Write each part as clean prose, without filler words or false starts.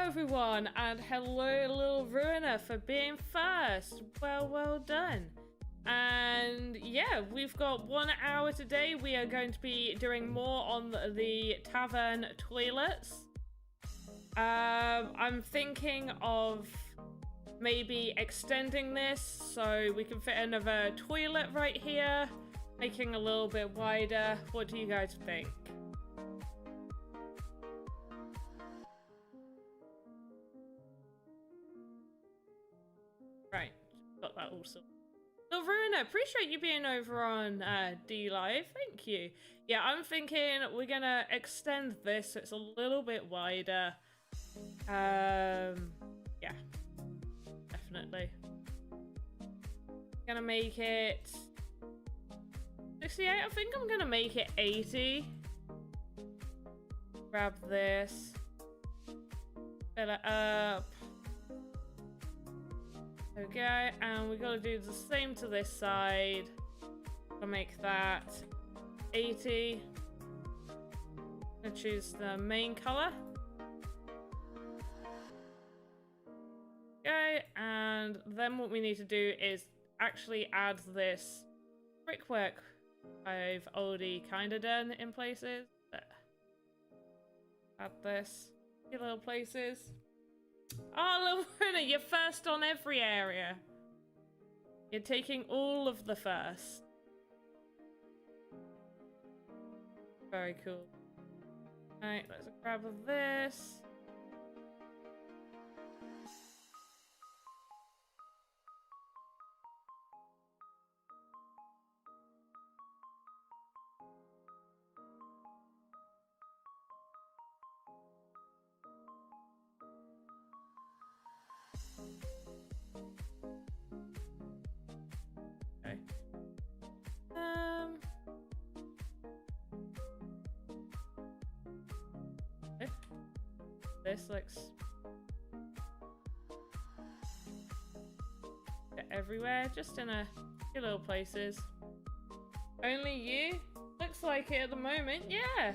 everyone, and hello little ruiner for being first. Well done. And yeah, we've got 1 hour today. We are going to be doing more on the Tavern toilets. I'm thinking of maybe extending this so we can fit another toilet right here, making a little bit wider. What do you guys think? Right, got that also. So Runa, appreciate you being over on D Live. Thank you. Yeah, I'm thinking we're gonna extend this so it's a little bit wider. Yeah, definitely. Gonna make it 68. I think I'm gonna make it 80. Grab this, fill it up. Okay, and we gotta do the same to this side. I'll make that 80. I'm gonna choose the main color. Okay, and then what we need to do is actually add this brickwork I've already kind of done in places. Add this in little places. Oh, little Runa, you're first on every area. You're taking all of the first. Very cool. Alright, let's grab this. This looks everywhere, just in a few little places. Only you? Looks like it at the moment, yeah.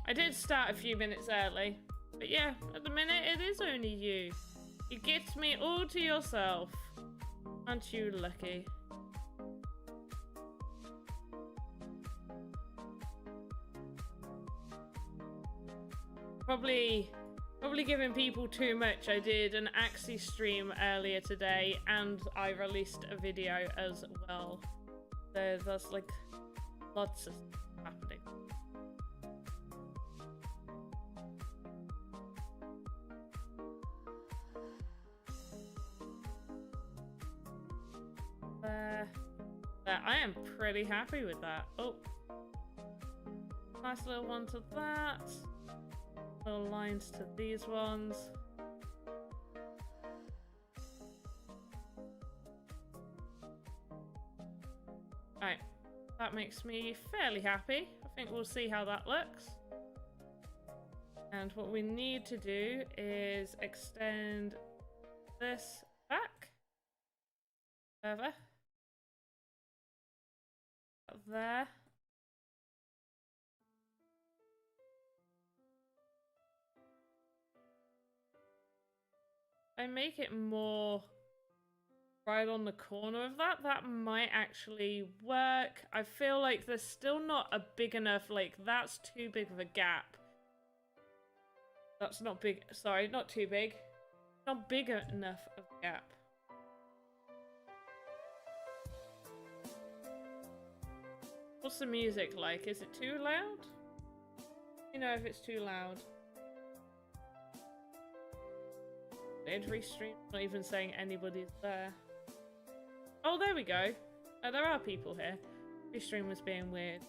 I did start a few minutes early, but yeah, at the minute it is only you. You get me all to yourself. Aren't you lucky? Probably giving people too much. I did an Axie stream earlier today and I released a video as well. So there's like lots of stuff happening. I am pretty happy with that. Oh, nice little one to that. Little lines to these ones. Right, that makes me fairly happy. I think we'll see how that looks. And what we need to do is extend this back further. Up there. I make it more right on the corner of that, that might actually work. I feel like there's still not a big enough, like, that's too big of a gap. That's not big, sorry, not too big. Not big enough of a gap. What's the music like? Is it too loud? You know if it's too loud. Every stream, not even saying anybody's there. Oh, there we go. Oh, there are people here. Restream was being weird.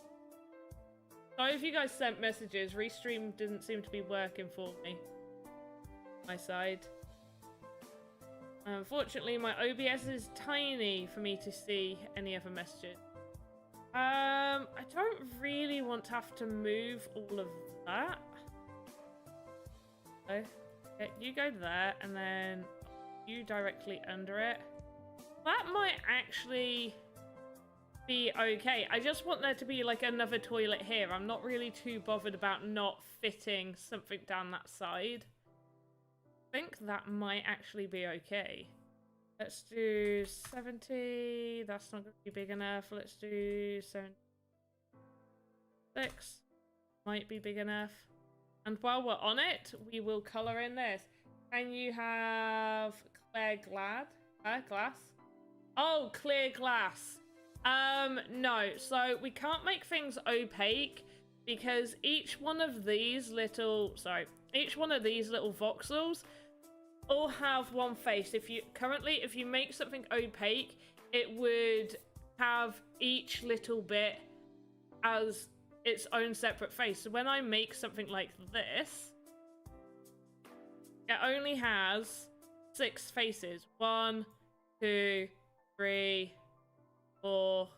Sorry if you guys sent messages. Restream didn't seem to be working for me. My side. Unfortunately, my OBS is tiny for me to see any other messages. I don't really want to have to move all of that. So, you go there, and then you directly under it. That might actually be okay. I just want there to be like another toilet here. I'm not really too bothered about not fitting something down that side. I think that might actually be okay. Let's do 70. That's not going to be big enough. Let's do 76. Might be big enough. And while we're on it, we will colour in this. Can you have clear glass? Oh, clear glass. No. So we can't make things opaque because each one of these little voxels all have one face. If you make something opaque, it would have each little bit as its own separate face. So when I make something like this, it only has 6 faces. 1, 2, 3, 4,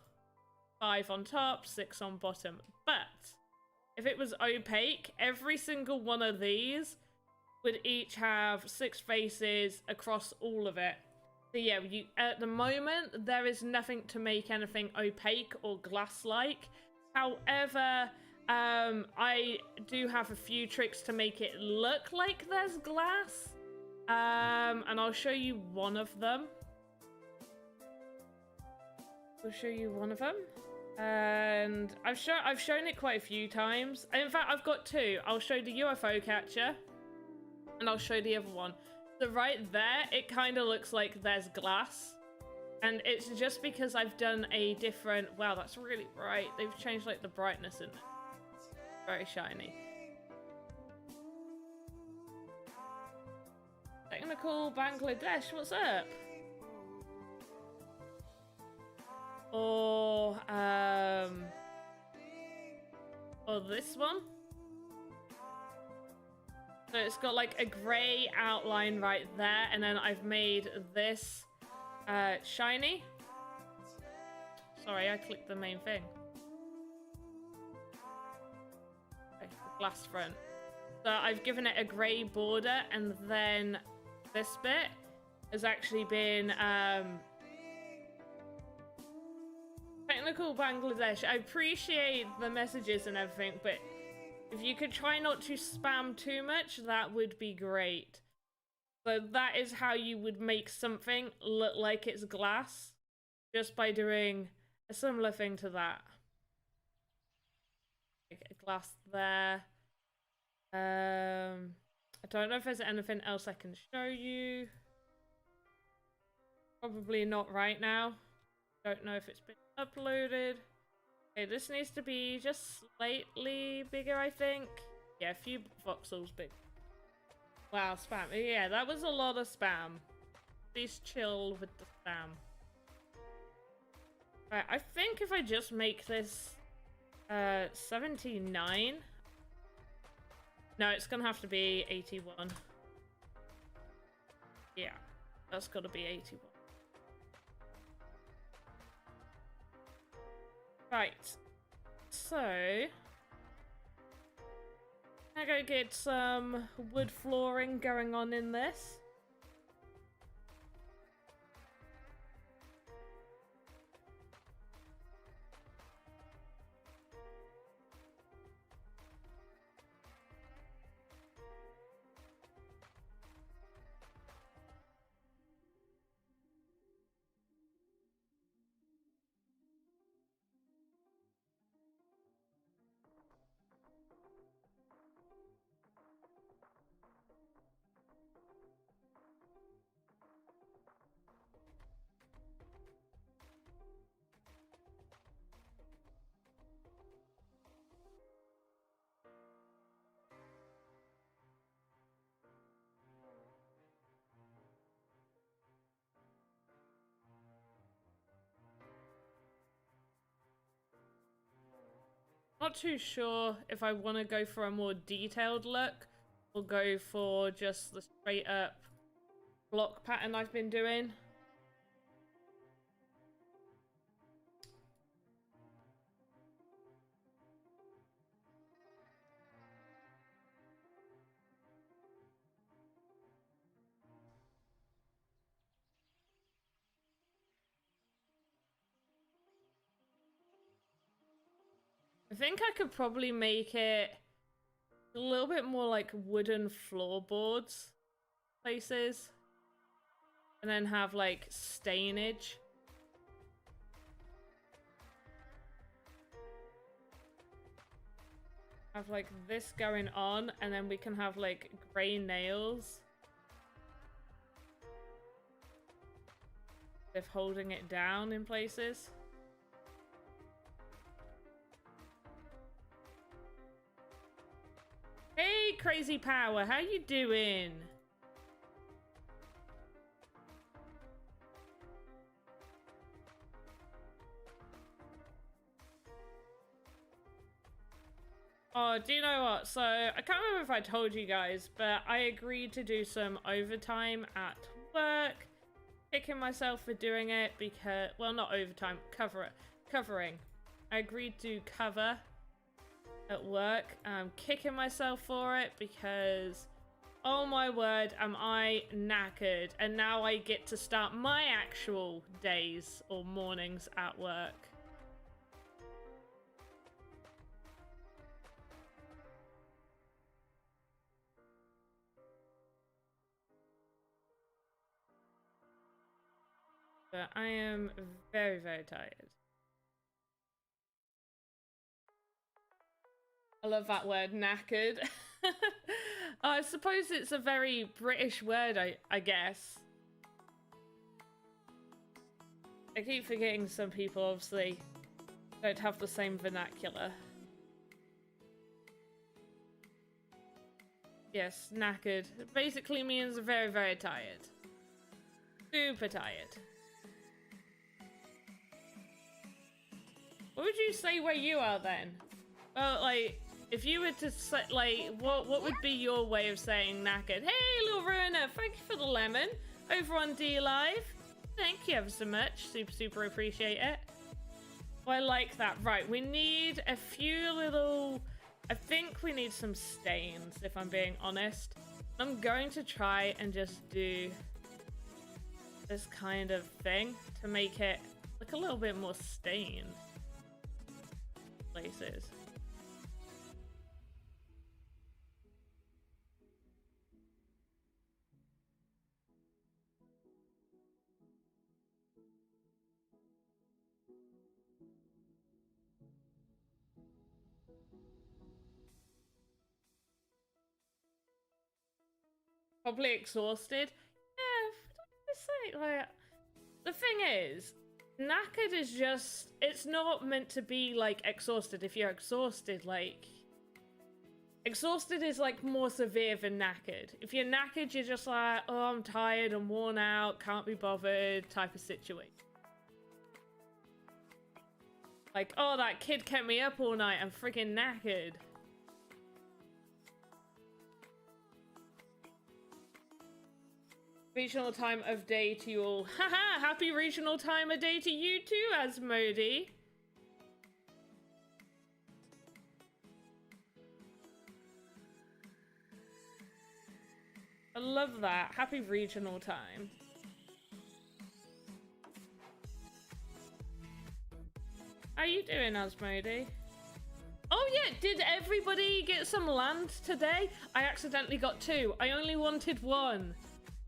5 on top, 6 on bottom. But if it was opaque, every single one of these would each have 6 faces across all of it. So yeah, at the moment, there is nothing to make anything opaque or glass-like. However, I do have a few tricks to make it look like there's glass. And I'll show you one of them. And I've shown it quite a few times. In fact, I've got 2. I'll show the UFO catcher. And I'll show the other one. So right there, it kind of looks like there's glass. And it's just because I've done a different... Wow, that's really bright. They've changed like the brightness in it. Very shiny. Technical Bangladesh, what's up? Or this one. So it's got like a grey outline right there, and then I've made this shiny. Sorry, I clicked the main thing. Okay, the glass front. So I've given it a grey border, and then this bit has actually been Technical Bangladesh. I appreciate the messages and everything, but if you could try not to spam too much, that would be great. So that is how you would make something look like it's glass, just by doing a similar thing to that. Like a glass there. I don't know if there's anything else I can show you. Probably not right now. Don't know if it's been uploaded. Okay, this needs to be just slightly bigger, I think. Yeah, a few voxels big. Wow, spam. Yeah, that was a lot of spam. Please chill with the spam. Right, I think if I just make this 79. No, it's gonna have to be 81. Yeah, that's gotta be 81. Right, so I gotta get some wood flooring going on in this. Not too sure if I want to go for a more detailed look or go for just the straight up block pattern I've been doing. I think I could probably make it a little bit more like wooden floorboards places. And then have like stainage. Have like this going on, and then we can have like grey nails. If holding it down in places. Hey, Crazy Power, how you doing? Oh, do you know what? So, I can't remember if I told you guys, but I agreed to do some overtime at work. Kicking myself for doing it because, well, not overtime, covering. I agreed to cover at work. I'm kicking myself for it because, oh my word, am I knackered. And now I get to start my actual days or mornings at work. But I am very, very tired. I love that word, knackered. I suppose it's a very British word, I guess. I keep forgetting some people obviously don't have the same vernacular. Yes, knackered. It basically means very, very tired. Super tired. What would you say where you are then? Well, like, if you were to say, like, what would be your way of saying knackered? Hey, little Ruiner, thank you for the lemon over on D Live. Thank you ever so much. Super, super appreciate it. Oh, I like that. Right, we need a few little... I think we need some stains, if I'm being honest. I'm going to try and just do this kind of thing to make it look a little bit more stained. Places. Probably exhausted. Yeah, like, the thing is, knackered is just, it's not meant to be like exhausted. If you're exhausted, like, exhausted is like more severe than knackered. If you're knackered, you're just like, oh, I'm tired, I'm worn out, can't be bothered type of situation. Like, oh, that kid kept me up all night, I'm freaking knackered. Regional time of day to you all. Haha, happy regional time of day to you too, Asmodee. I love that. Happy regional time. How you doing, Asmodee? Oh yeah, did everybody get some land today? I accidentally got 2. I only wanted 1.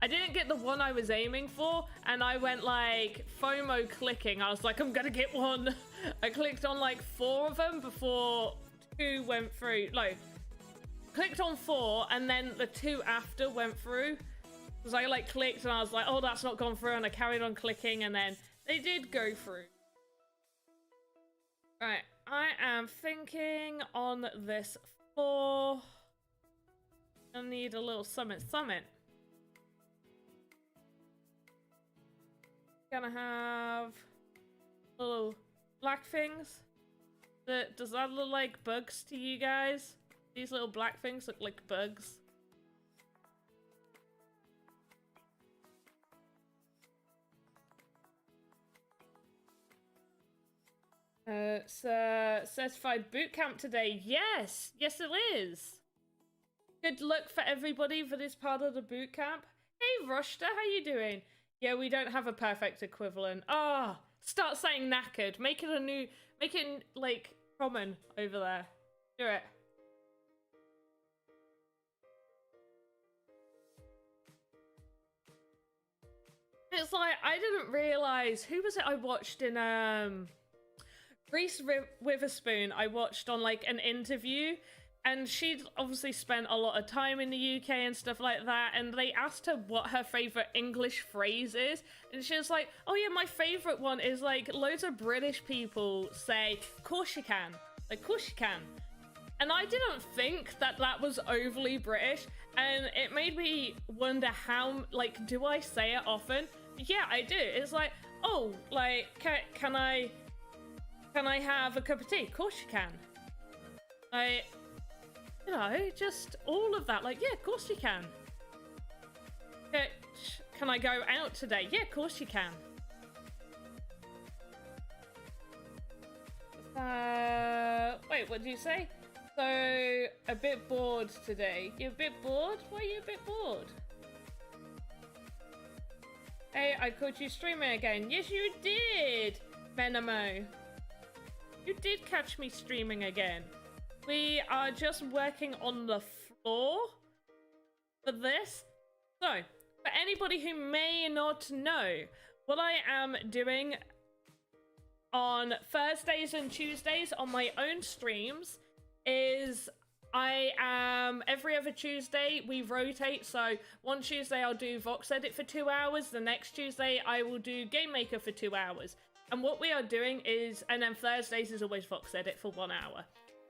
I didn't get the one I was aiming for, and I went like FOMO clicking. I was like, I'm gonna get 1. I clicked on like 4 of them before 2 went through. Like, clicked on 4, and then the 2 after went through. Because I like clicked and I was like, oh, that's not gone through, and I carried on clicking, and then they did go through. Right, I am thinking on this 4. I need a little summit. Gonna have little black things. Does that look like bugs to you guys? These little black things look like bugs. It's certified boot camp today. Yes, it is. Good luck for everybody for this part of the boot camp. Hey, Rushta, how you doing? Yeah, we don't have a perfect equivalent. Ah, start saying knackered. Make it like common over there. Do it. It's like, I didn't realize, who was it I watched in Reese Witherspoon? I watched on like an interview, and she'd obviously spent a lot of time in the UK and stuff like that, and they asked her what her favorite English phrase is, and she was like, oh yeah, my favorite one is like loads of British people say, course you can, like course you can. And I didn't think that that was overly British, and it made me wonder how, like, do I say it often? Yeah, I do. It's like, oh, like, can I have a cup of tea? Of course you can. You know, just all of that. Like, yeah, of course you can. Can I go out today? Yeah, of course you can. Wait, what did you say? So, a bit bored today. You're a bit bored? Why are you a bit bored? Hey, I caught you streaming again. Yes, you did, Menamo. You did catch me streaming again. We are just working on the floor for this. So, for anybody who may not know, what I am doing on Thursdays and Tuesdays on my own streams is I am every other Tuesday we rotate. So one Tuesday I'll do Voxedit for 2 hours, the next Tuesday I will do Game Maker for 2 hours. And what we are doing is, and then Thursdays is always Voxedit for 1 hour.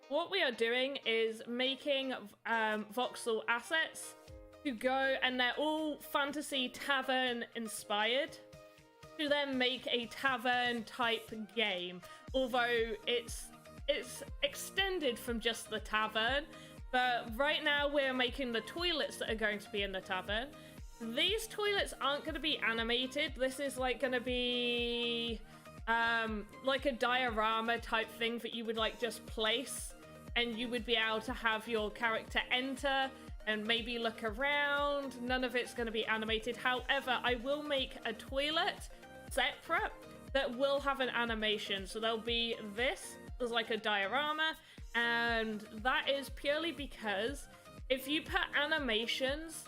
What we are doing is making Voxel assets to go, and they're all fantasy tavern inspired, to then make a tavern type game. Although it's extended from just the tavern, but right now we're making the toilets that are going to be in the tavern. These toilets aren't going to be animated. This is like going to be like a diorama type thing that you would like just place, and you would be able to have your character enter and maybe look around. None of it's going to be animated. However, I will make a toilet separate that will have an animation. So there'll be this as like a diorama, and that is purely because if you put animations,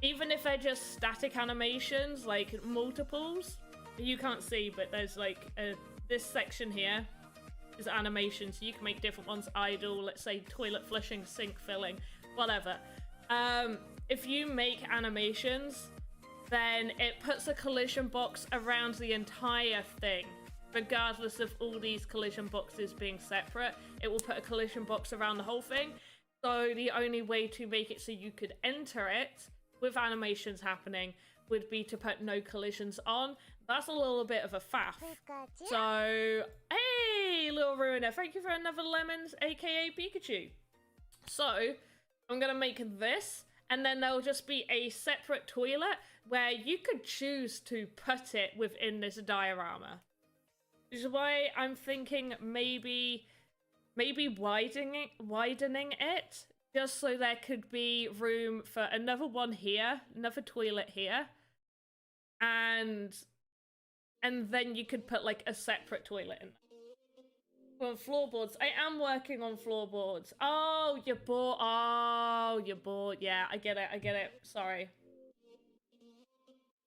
even if they're just static animations, like multiples, you can't see, but there's like this section here is animation, so you can make different ones. Idle, let's say toilet flushing, sink filling, whatever. If you make animations, then it puts a collision box around the entire thing. Regardless of all these collision boxes being separate, it will put a collision box around the whole thing. So the only way to make it so you could enter it with animations happening would be to put no collisions on. That's a little bit of a faff. So, hey, little ruiner, thank you for another lemons, aka Pikachu. So, I'm gonna make this, and then there'll just be a separate toilet where you could choose to put it within this diorama. Which is why I'm thinking maybe widening it, just so there could be room for another one here, another toilet here, and then you could put like a separate toilet in there. On floorboards, I am working on floorboards. Oh, you're bored. Oh, you're bored. Yeah, I get it. Sorry.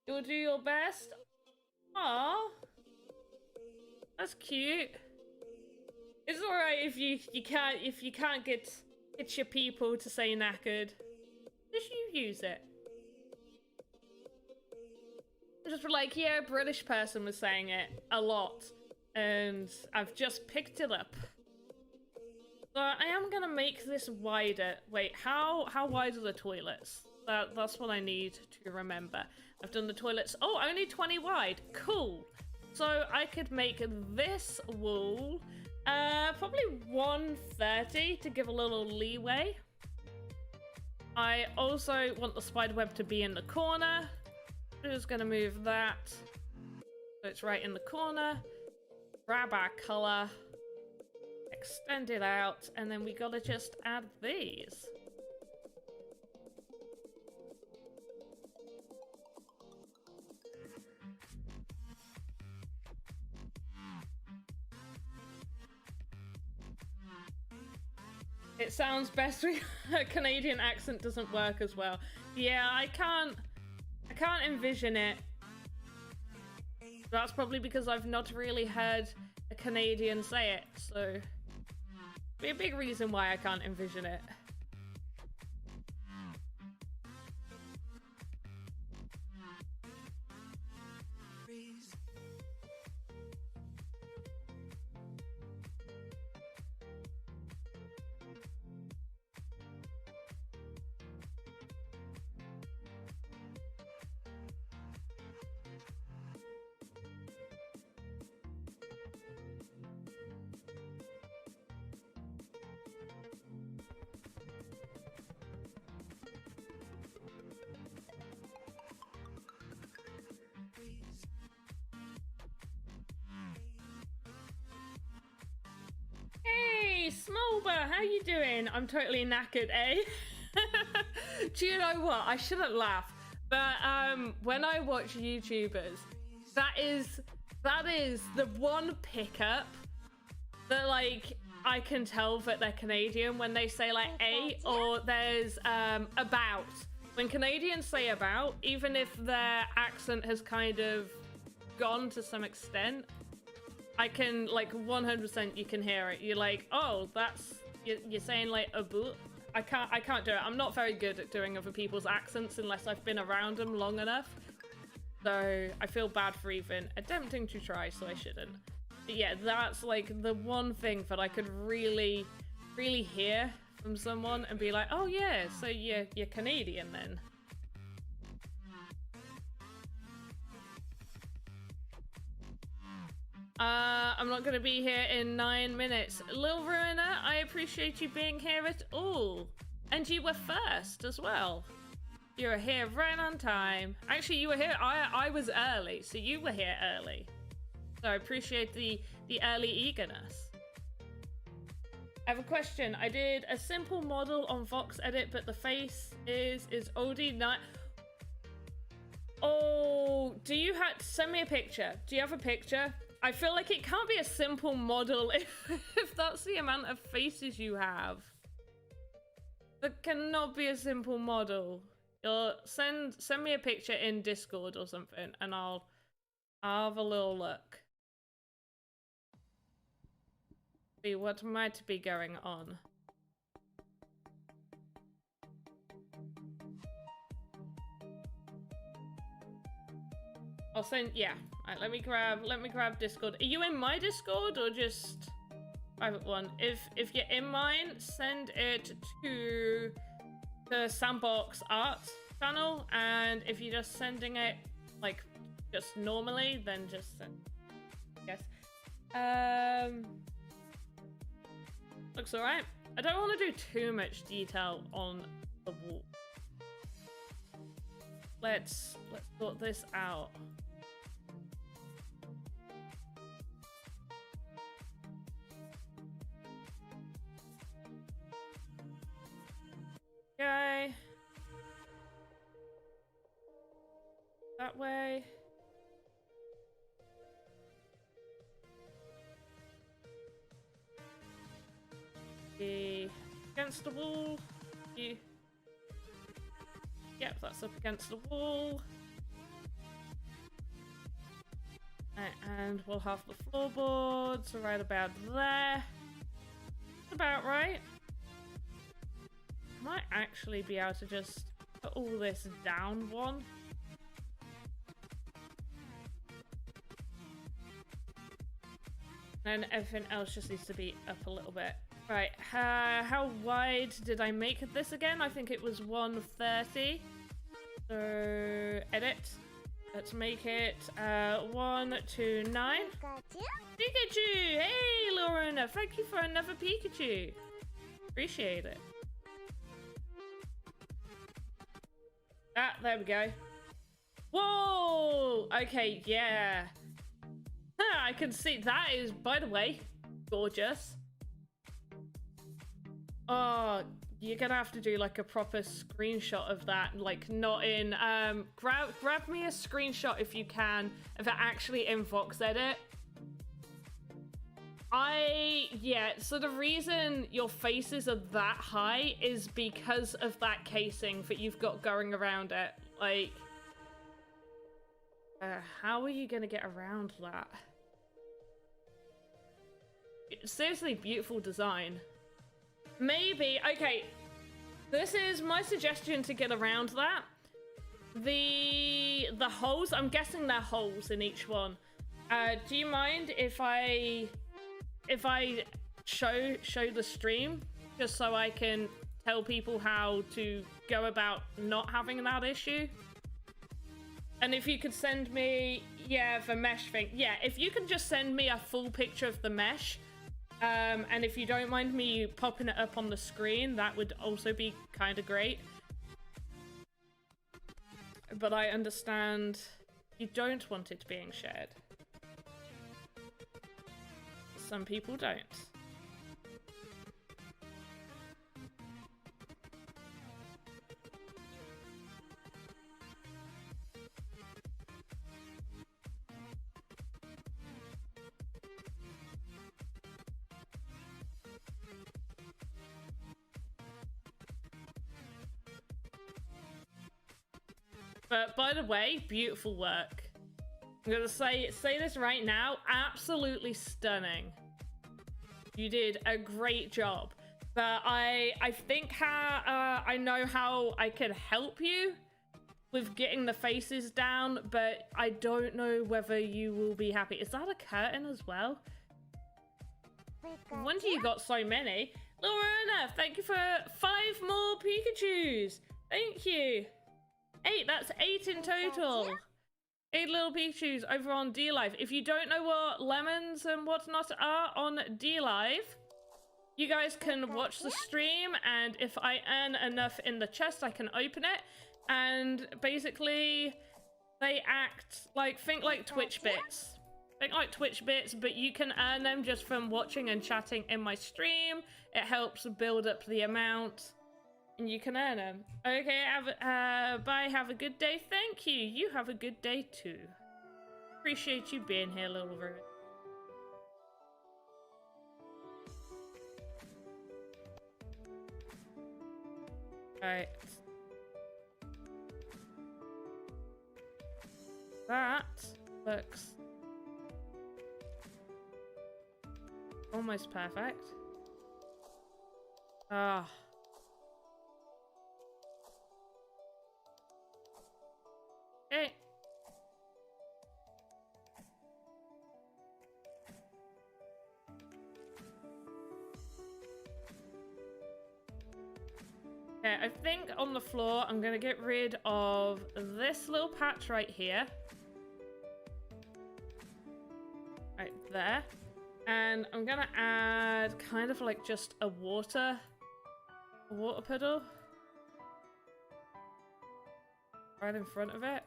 You'll do your best. Aww. That's cute. It's alright if you can't get your people to say knackered. Just you use it. Just like, yeah, a British person was saying it a lot, and I've just picked it up. So I am gonna make this wider. Wait, how wide are the toilets? That's what I need to remember. I've done the toilets. Oh, only 20 wide. Cool. So I could make this wall probably 130 to give a little leeway. I also want the spiderweb to be in the corner. I'm just gonna move that so it's right in the corner. Grab our color, extend it out, and then we gotta just add these. It sounds best when a Canadian accent doesn't work as well. Yeah, I can't envision it. That's probably because I've not really heard a Canadian say it, so be a big reason why I can't envision it. Hey, Smolber, how you doing? I'm totally knackered, eh? Do you know what? I shouldn't laugh, but when I watch YouTubers, that is the one pickup that like I can tell that they're Canadian when they say like "a" or there's "about." When Canadians say "about," even if their accent has kind of gone to some extent, I can like 100% you can hear it. You're like, oh, that's you're saying like a boot. I can't do it. I'm not very good at doing other people's accents unless I've been around them long enough. So I feel bad for even attempting to try, so I shouldn't. But yeah, that's like the one thing that I could really hear from someone and be like, oh yeah, so you're Canadian then. I'm not gonna be here in 9 minutes. Lil Ruiner, I appreciate you being here at all. And you were first as well. You were here right on time. Actually, you were here, I was early, so you were here early. So I appreciate the early eagerness. I have a question. I did a simple model on Voxedit, but the face is OD9. Oh, do you have, send me a picture. Do you have a picture? I feel like it can't be a simple model if that's the amount of faces you have. That cannot be a simple model. You'll send me a picture in Discord or something, and I'll have a little look. See what might be going on. I'll send, yeah. Alright, let me grab Discord. Are you in my Discord or just private one? If you're in mine, send it to the Sandbox art channel, and if you're just sending it like just normally, then just send, yes. Looks alright. I don't want to do too much detail on the wall. Let's sort this out. Okay. That way. Against the wall. Yep, that's up against the wall. And we'll have the floorboards right about there. That's about right. I might actually be able to just put all this down one. And everything else just needs to be up a little bit. Right, how wide did I make this again? I think it was 130. So, edit. Let's make it 129. Pikachu! Hey, Lorena! Thank you for another Pikachu. Appreciate it. Ah, there we go. Whoa! Okay, yeah. I can see that is, by the way, gorgeous. Oh, you're gonna have to do like a proper screenshot of that, like not in, grab me a screenshot if you can, of it actually in Voxedit. Yeah, so the reason your faces are that high is because of that casing that you've got going around it. Like, how are you gonna get around that? Seriously, beautiful design. Maybe, okay, this is my suggestion to get around that. The holes, I'm guessing they're holes in each one. Do you mind if I show the stream just so I can tell people how to go about not having that issue? And if you could send me, yeah, the mesh thing. Yeah, if you can just send me a full picture of the mesh, and if you don't mind me popping it up on the screen, that would also be kind of great. But I understand you don't want it being shared. Some people don't. But by the way, beautiful work. I'm gonna say this right now, absolutely stunning. You did a great job. But I think I know how I could help you with getting the faces down, but I don't know whether you will be happy. Is that a curtain as well? When do you got so many? Lorena, thank you for 5 more Pikachus. Thank you. 8, that's 8 in total. 8 little Pikachus over on D-Live. If you don't know what lemons and whatnot are on D-Live, you guys can watch the stream, and if I earn enough in the chest, I can open it. And basically, they act like, think like Twitch bits. Think like Twitch bits, but you can earn them just from watching and chatting in my stream. It helps build up the amount. And you can earn them. Okay, bye, have a good day. Thank you. You have a good day too. Appreciate you being here, little Ruin. Alright. That looks almost perfect. Ah. Okay. Okay, I think on the floor I'm gonna get rid of this little patch right here. Right there. And I'm gonna add kind of like just a water puddle right in front of it.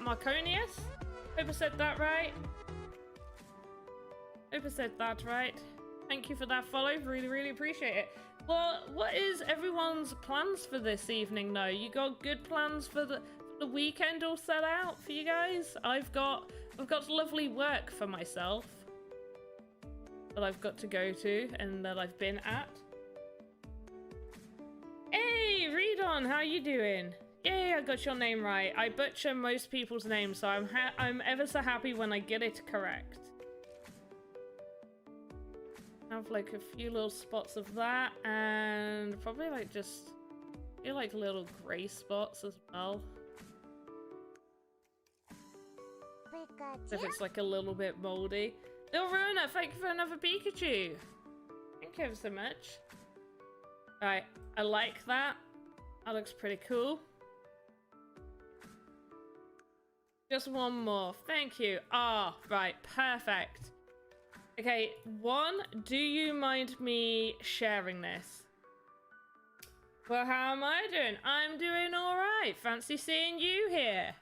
Marconius? Hope I said that right. Hope I said that right. Thank you for that follow. Really, really appreciate it. Well, what is everyone's plans for this evening, though? You got good plans for the weekend all set out for you guys? I've got lovely work for myself that I've got to go to and that I've been at. Hey, Redon, how you doing? Yay, I got your name right. I butcher most people's names, so I'm ever so happy when I get it correct. Have like a few little spots of that, and probably like just feel like little grey spots as well. If it's like a little bit moldy. Little Rona, thank you for another Pikachu. Thank you ever so much. Alright, I like that. That looks pretty cool. Just one more. Thank you. Ah, right. Perfect. Okay, one, do you mind me sharing this? Well, how am I doing? I'm doing alright. Fancy seeing you here.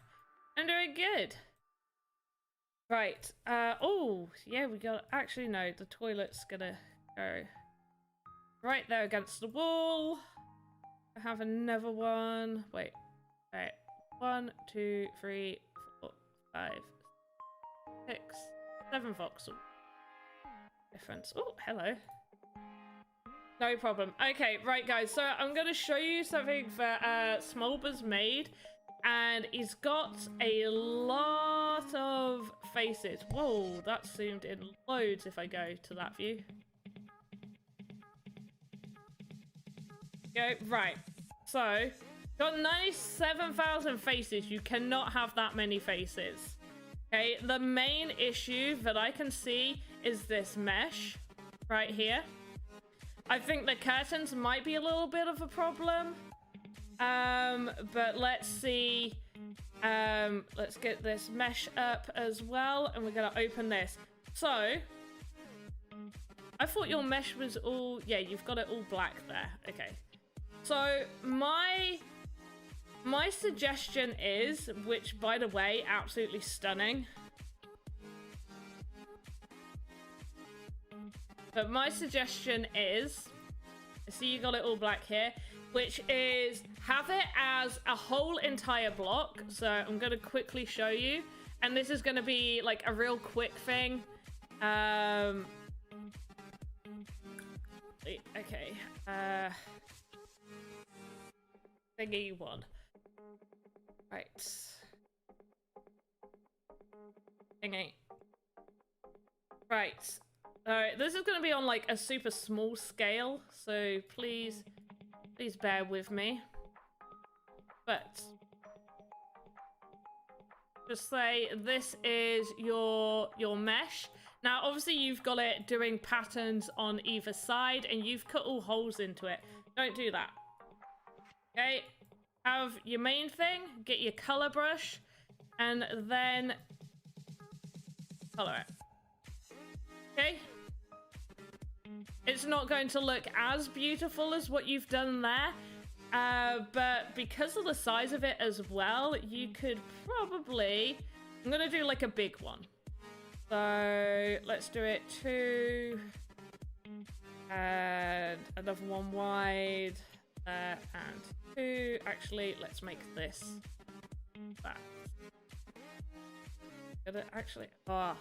I'm doing good. Right. Oh, yeah, we got... Actually, no. The toilet's gonna go right there against the wall. I have another one. Wait. Right. 1, 2, 3, 4, 5, 6, 7 voxel. Difference. Oh, hello. No problem. Okay, right, guys. So I'm going to show you something that Smolber's made. And he's got a lot of faces. Whoa, that zoomed in loads if I go to that view. Go, right. So, got 97,000 faces. You cannot have that many faces. Okay, the main issue that I can see is this mesh right here. I think the curtains might be a little bit of a problem. But let's see. Let's get this mesh up as well, and we're gonna open this. So, I thought your mesh was all... Yeah, you've got it all black there. Okay. So, my suggestion is, which, by the way, absolutely stunning. But my suggestion is... I see you got it all black here. Which is have it as a whole entire block. So I'm going to quickly show you. And this is going to be like a real quick thing. Okay. Thingy one. Right. Thingy. Right. Alright, this is going to be on like a super small scale. So please bear with me. But just say this is your mesh. Now, obviously, you've got it doing patterns on either side, and you've cut all holes into it. Don't do that. Okay? Have your main thing, get your color brush, and then color it. Okay? It's not going to look as beautiful as what you've done there, but because of the size of it as well, you could probably... I'm going to do like a big one. So let's do it 2, and another one wide, and 2. Actually, let's make this that. Actually, ah.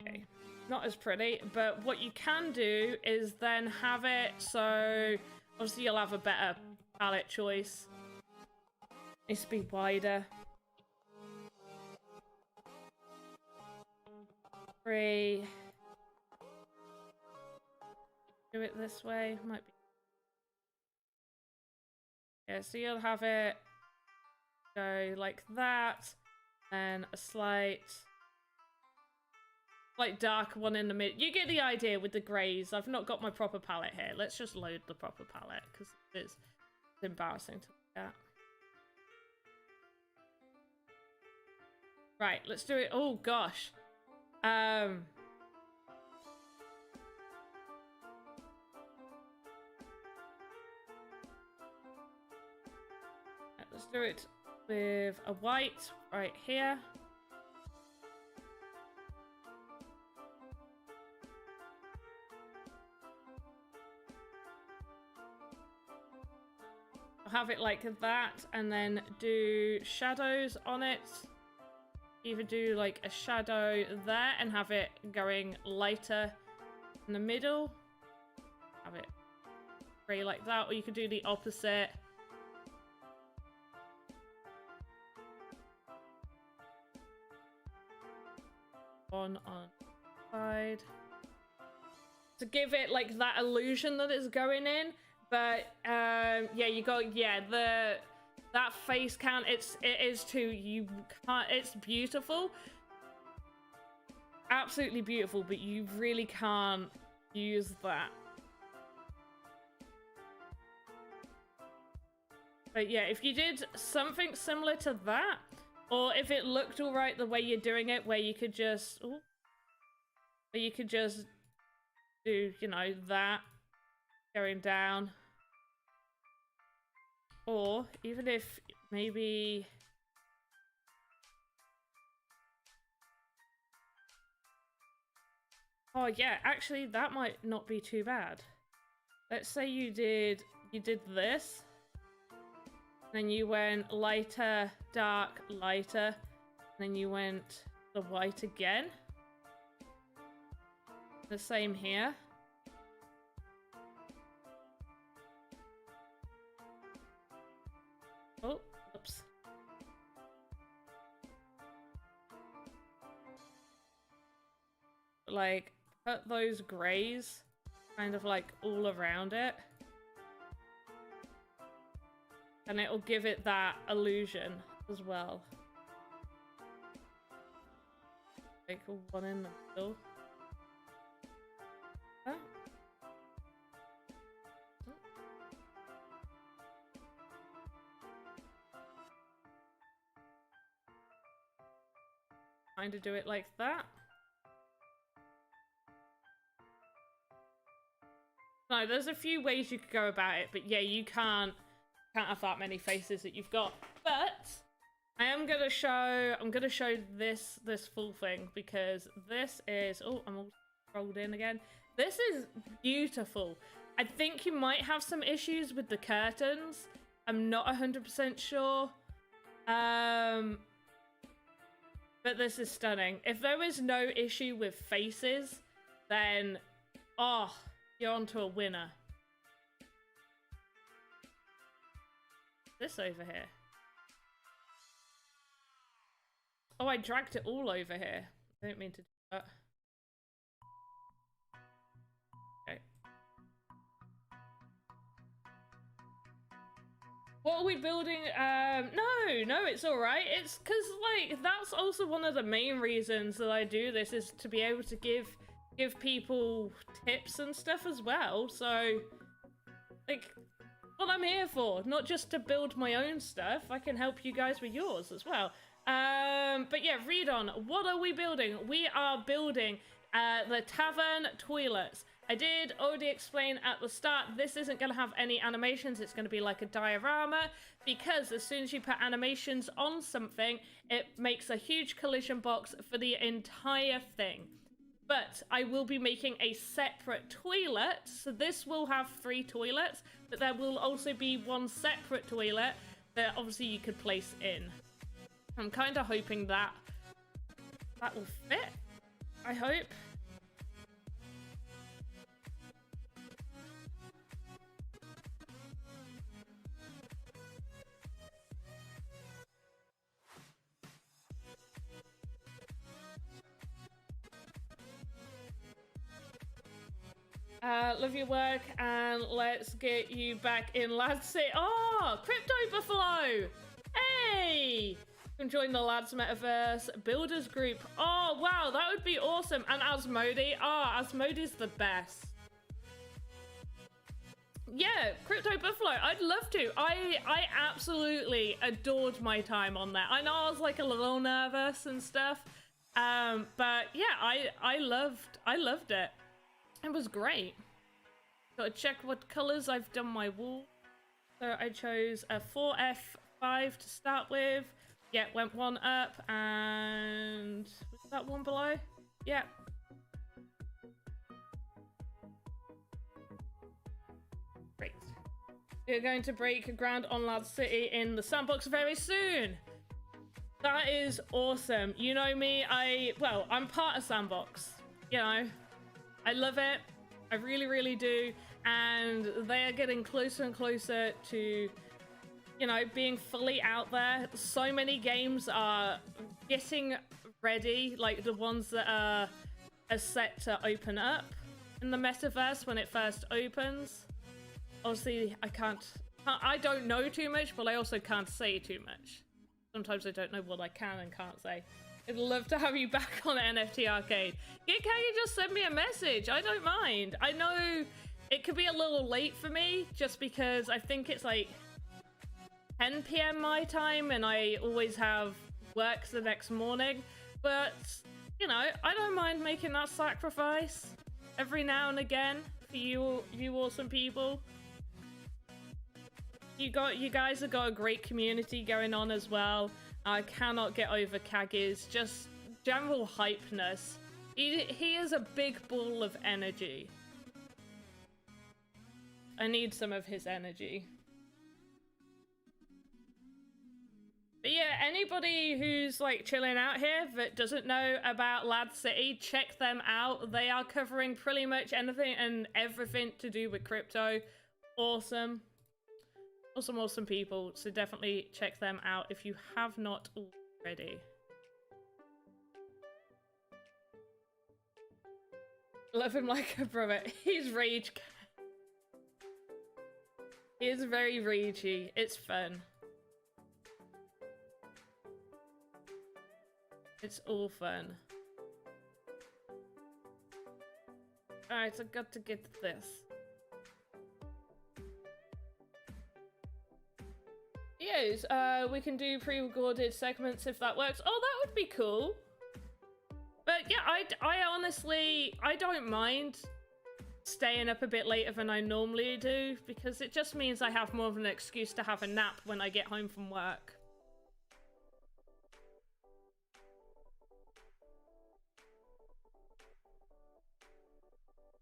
Okay, not as pretty, but what you can do is then have it so obviously you'll have a better palette choice. Needs to be wider. 3. Do it this way, might be. Yeah, so you'll have it go like that, and a slight dark one in the mid. You get the idea with the greys. I've not got my proper palette here. Let's just load the proper palette because it's embarrassing to look at. Right, let's do it. Oh gosh. Let's do it with a white right here. I'll have it like that and then do shadows on it. Either do like a shadow there and have it going lighter in the middle. Have it grey like that, or you could do the opposite. On side to give it like that illusion that it's going in, but yeah, you got that face count. It is too, you can't. It's beautiful, absolutely beautiful, but you really can't use that. But yeah, if you did something similar to that, Or if it looked all right the way you're doing it, where you could just, ooh, where you could just do, you know, that going down. Or even if maybe, oh yeah, actually that might not be too bad. Let's say you did this, then you went lighter, dark, lighter, then you went the white again. The same here. Oh, oops. Like, put those grays kind of like all around it. And it'll give it that illusion as well. Like one in the middle. Huh? Kind of do it like that. No, there's a few ways you could go about it, but yeah, you can't have that many faces that you've got. But I'm gonna show this full thing, because this is, oh, I'm all rolled in again. This is beautiful. I think you might have some issues with the curtains. I'm not 100% sure. But this is stunning. If there is no issue with faces, then, oh, you're onto a winner. This over here. Oh, I dragged it all over here. I didn't mean to do that. Okay. What are we building? No, it's all right. It's because, like, that's also one of the main reasons that I do this, is to be able to give people tips and stuff as well. So, like, what I'm here for, not just to build my own stuff. I can help you guys with yours as well. But yeah, read on. What are we building? We are building the Tavern toilets. I did already explain at the start, this isn't going to have any animations. It's going to be like a diorama, because as soon as you put animations on something, it makes a huge collision box for the entire thing. But I will be making a separate toilet, so this will have 3 toilets, but there will also be one separate toilet that obviously you could place in. I'm kind of hoping that will fit, I hope. Love your work, and let's get you back in Lads City. Oh, Crypto Buffalo! Hey! You can join the Lads Metaverse Builders Group. Oh, wow, that would be awesome. And Asmodee. Oh, Asmodee's the best. Yeah, Crypto Buffalo, I'd love to. I absolutely adored my time on there. I know I was like a little nervous and stuff, but yeah, I loved it. It was great. Gotta check what colors I've done my wall. So I chose a 4F5 to start with. Yeah, went one up, and was that one below? Yeah. Great. We're going to break ground on Lads City in the Sandbox very soon. That is awesome. You know me, I'm part of Sandbox. You know, I love it. I really, really do. And they are getting closer and closer to, you know, being fully out there. So many games are getting ready, like the ones that are set to open up in the metaverse when it first opens. Obviously, I don't know too much, but I also can't say too much. Sometimes I don't know what I can and can't say. I'd love to have you back on NFT Arcade. Yeah, can you just send me a message? I don't mind. I know it could be a little late for me, just because I think it's like 10 PM my time, and I always have work the next morning. But, you know, I don't mind making that sacrifice every now and again for you awesome people. You guys have got a great community going on as well. I cannot get over Kagi's just general hypeness. He is a big ball of energy. I need some of his energy. But yeah, anybody who's like chilling out here that doesn't know about Lad City, check them out. They are covering pretty much anything and everything to do with crypto. Awesome. Awesome people. So definitely check them out if you have not already. Love him like a brother. He's rage. He is very ragey. It's fun. It's all fun. Alright, so I've got to get this. Yes, we can do pre-recorded segments if that works. Oh, that would be cool. But yeah, I honestly, I don't mind staying up a bit later than I normally do, because it just means I have more of an excuse to have a nap when I get home from work.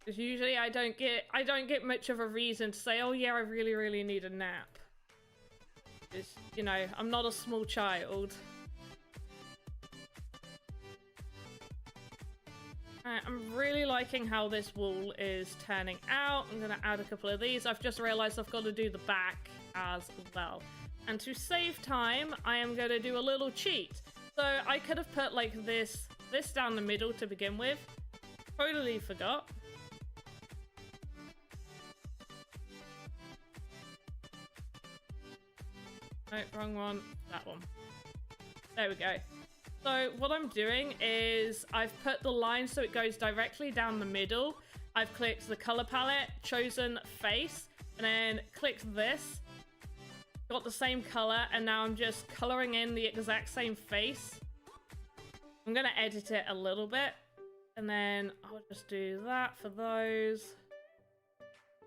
Because usually I don't get much of a reason to say, oh yeah, I really need a nap. Because, you know, I'm not a small child. Alright, I'm really liking how this wall is turning out. I'm gonna add a couple of these. I've just realized I've got to do the back as well. And to save time, I am gonna do a little cheat. So I could have put like this down the middle to begin with. Totally forgot. No, wrong one. That one. There we go. So what I'm doing is I've put the line so it goes directly down the middle. I've clicked the color palette, chosen face, and then clicked this. Got the same color, and now I'm just coloring in the exact same face. I'm gonna edit it a little bit, and then I'll just do that for those.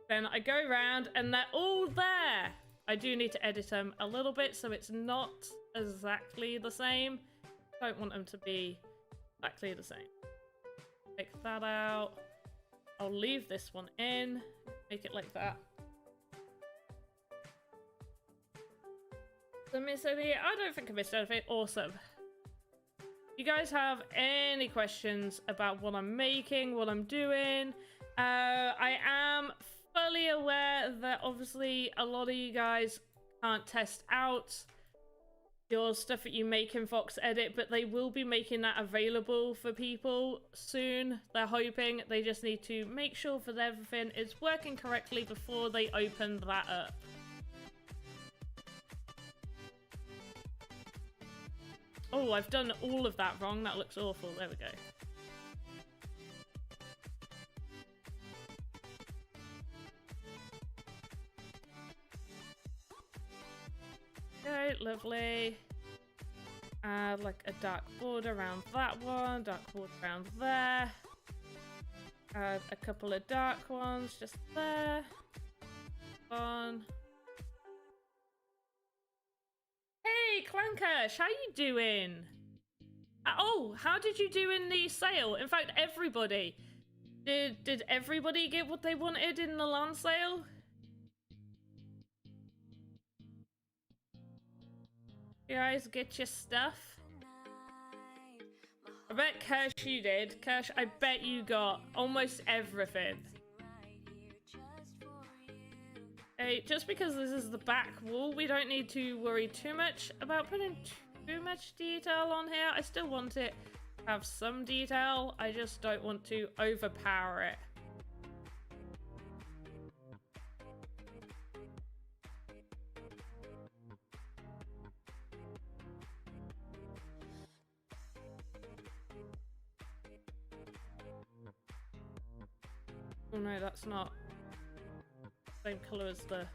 Then I go around, and they're all there. I do need to edit them a little bit so it's not exactly the same. Don't want them to be exactly the same. Take that out. I'll leave this one in. Make it like that. Did I miss anything? I don't think I missed anything. Awesome. You guys have any questions about what I'm making, what I'm doing? I am fully aware that obviously a lot of you guys can't test out your stuff that you make in Voxedit, but they will be making that available for people soon. They're hoping. They just need to make sure that everything is working correctly before they open that up. Oh, I've done all of that wrong. That looks awful. There we go. Okay, lovely. Add like a dark border around that one, dark border around there. Add a couple of dark ones just there. On. Hey, Clankersh, how you doing? Oh, how did you do in the sale? In fact, everybody. Did everybody get what they wanted in the land sale? You guys get your stuff? I bet Kersh you did. Kersh, I bet you got almost everything. Hey, just because this is the back wall, we don't need to worry too much about putting too much detail on here. I still want it to have some detail. I just don't want to overpower it. Oh no, that's not the same colour as the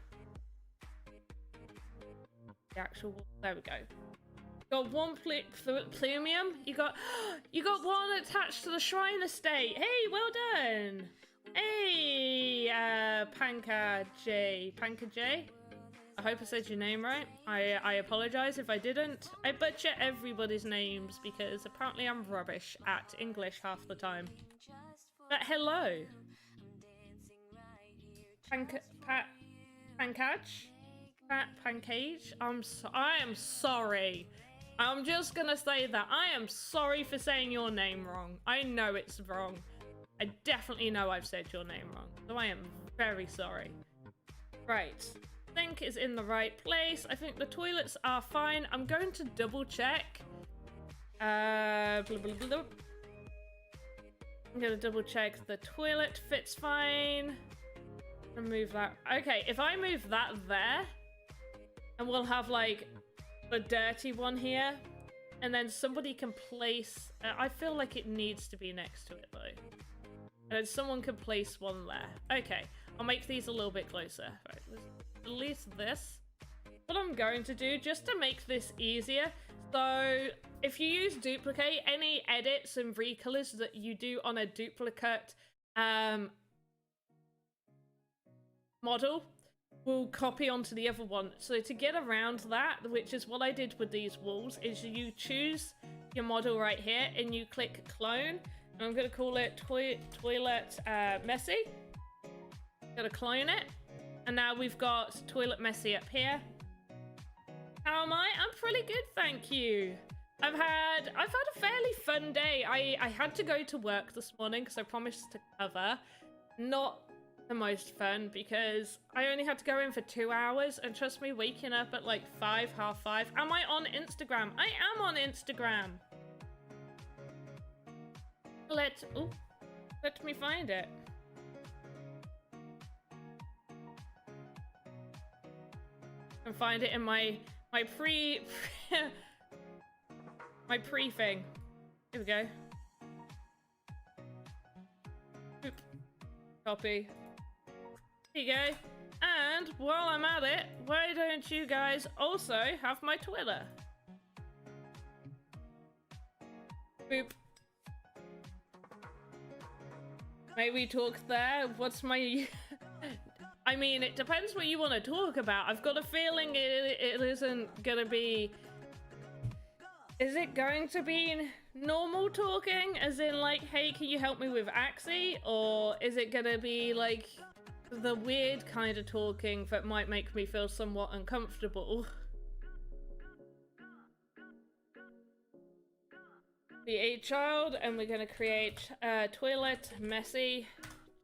actual wall. There we go. Got one plumium. You got one attached to the shrine estate. Hey, well done. Hey, Panka J. I hope I said your name right. I apologize if I didn't. I butcher everybody's names because apparently I'm rubbish at English half the time. But hello. Pankage? I am sorry. I'm just gonna say that. I am sorry for saying your name wrong. I know it's wrong. I definitely know I've said your name wrong. So I am very sorry. Right. Sink is in the right place. I think the toilets are fine. I'm going to double check. Blah, blah, blah, blah. I'm gonna double check the toilet fits fine. Remove that. Okay, if I move that there, and we'll have like the dirty one here, and then somebody can place. I feel like it needs to be next to it though, and then someone can place one there. Okay, I'll make these a little bit closer. Right, let's release this. What I'm going to do, just to make this easier, so if you use duplicate, any edits and recolors that you do on a duplicate model will copy onto the other one. So to get around that, which is what I did with these walls, is you choose your model right here and you click clone. And I'm going to call it toilet messy. Going to clone it. And now we've got toilet messy up here. How am I? I'm pretty good, thank you. I've had a fairly fun day. I had to go to work this morning because I promised to cover. Not the most fun because I only had to go in for 2 hours, and trust me, waking up at like 5, half 5. Am I on Instagram? I am on Instagram. Let me find it. And find it in my pre thing. Here we go. Oop. Copy. There you go. And while I'm at it, why don't you guys also have my Twitter? Boop. Maybe talk there. What's my... I mean, it depends what you want to talk about. I've got a feeling it isn't gonna be... Is it going to be normal talking? As in like, hey, can you help me with Axie? Or is it gonna be like the weird kind of talking that might make me feel somewhat uncomfortable? Be a child, and we're gonna create toilet messy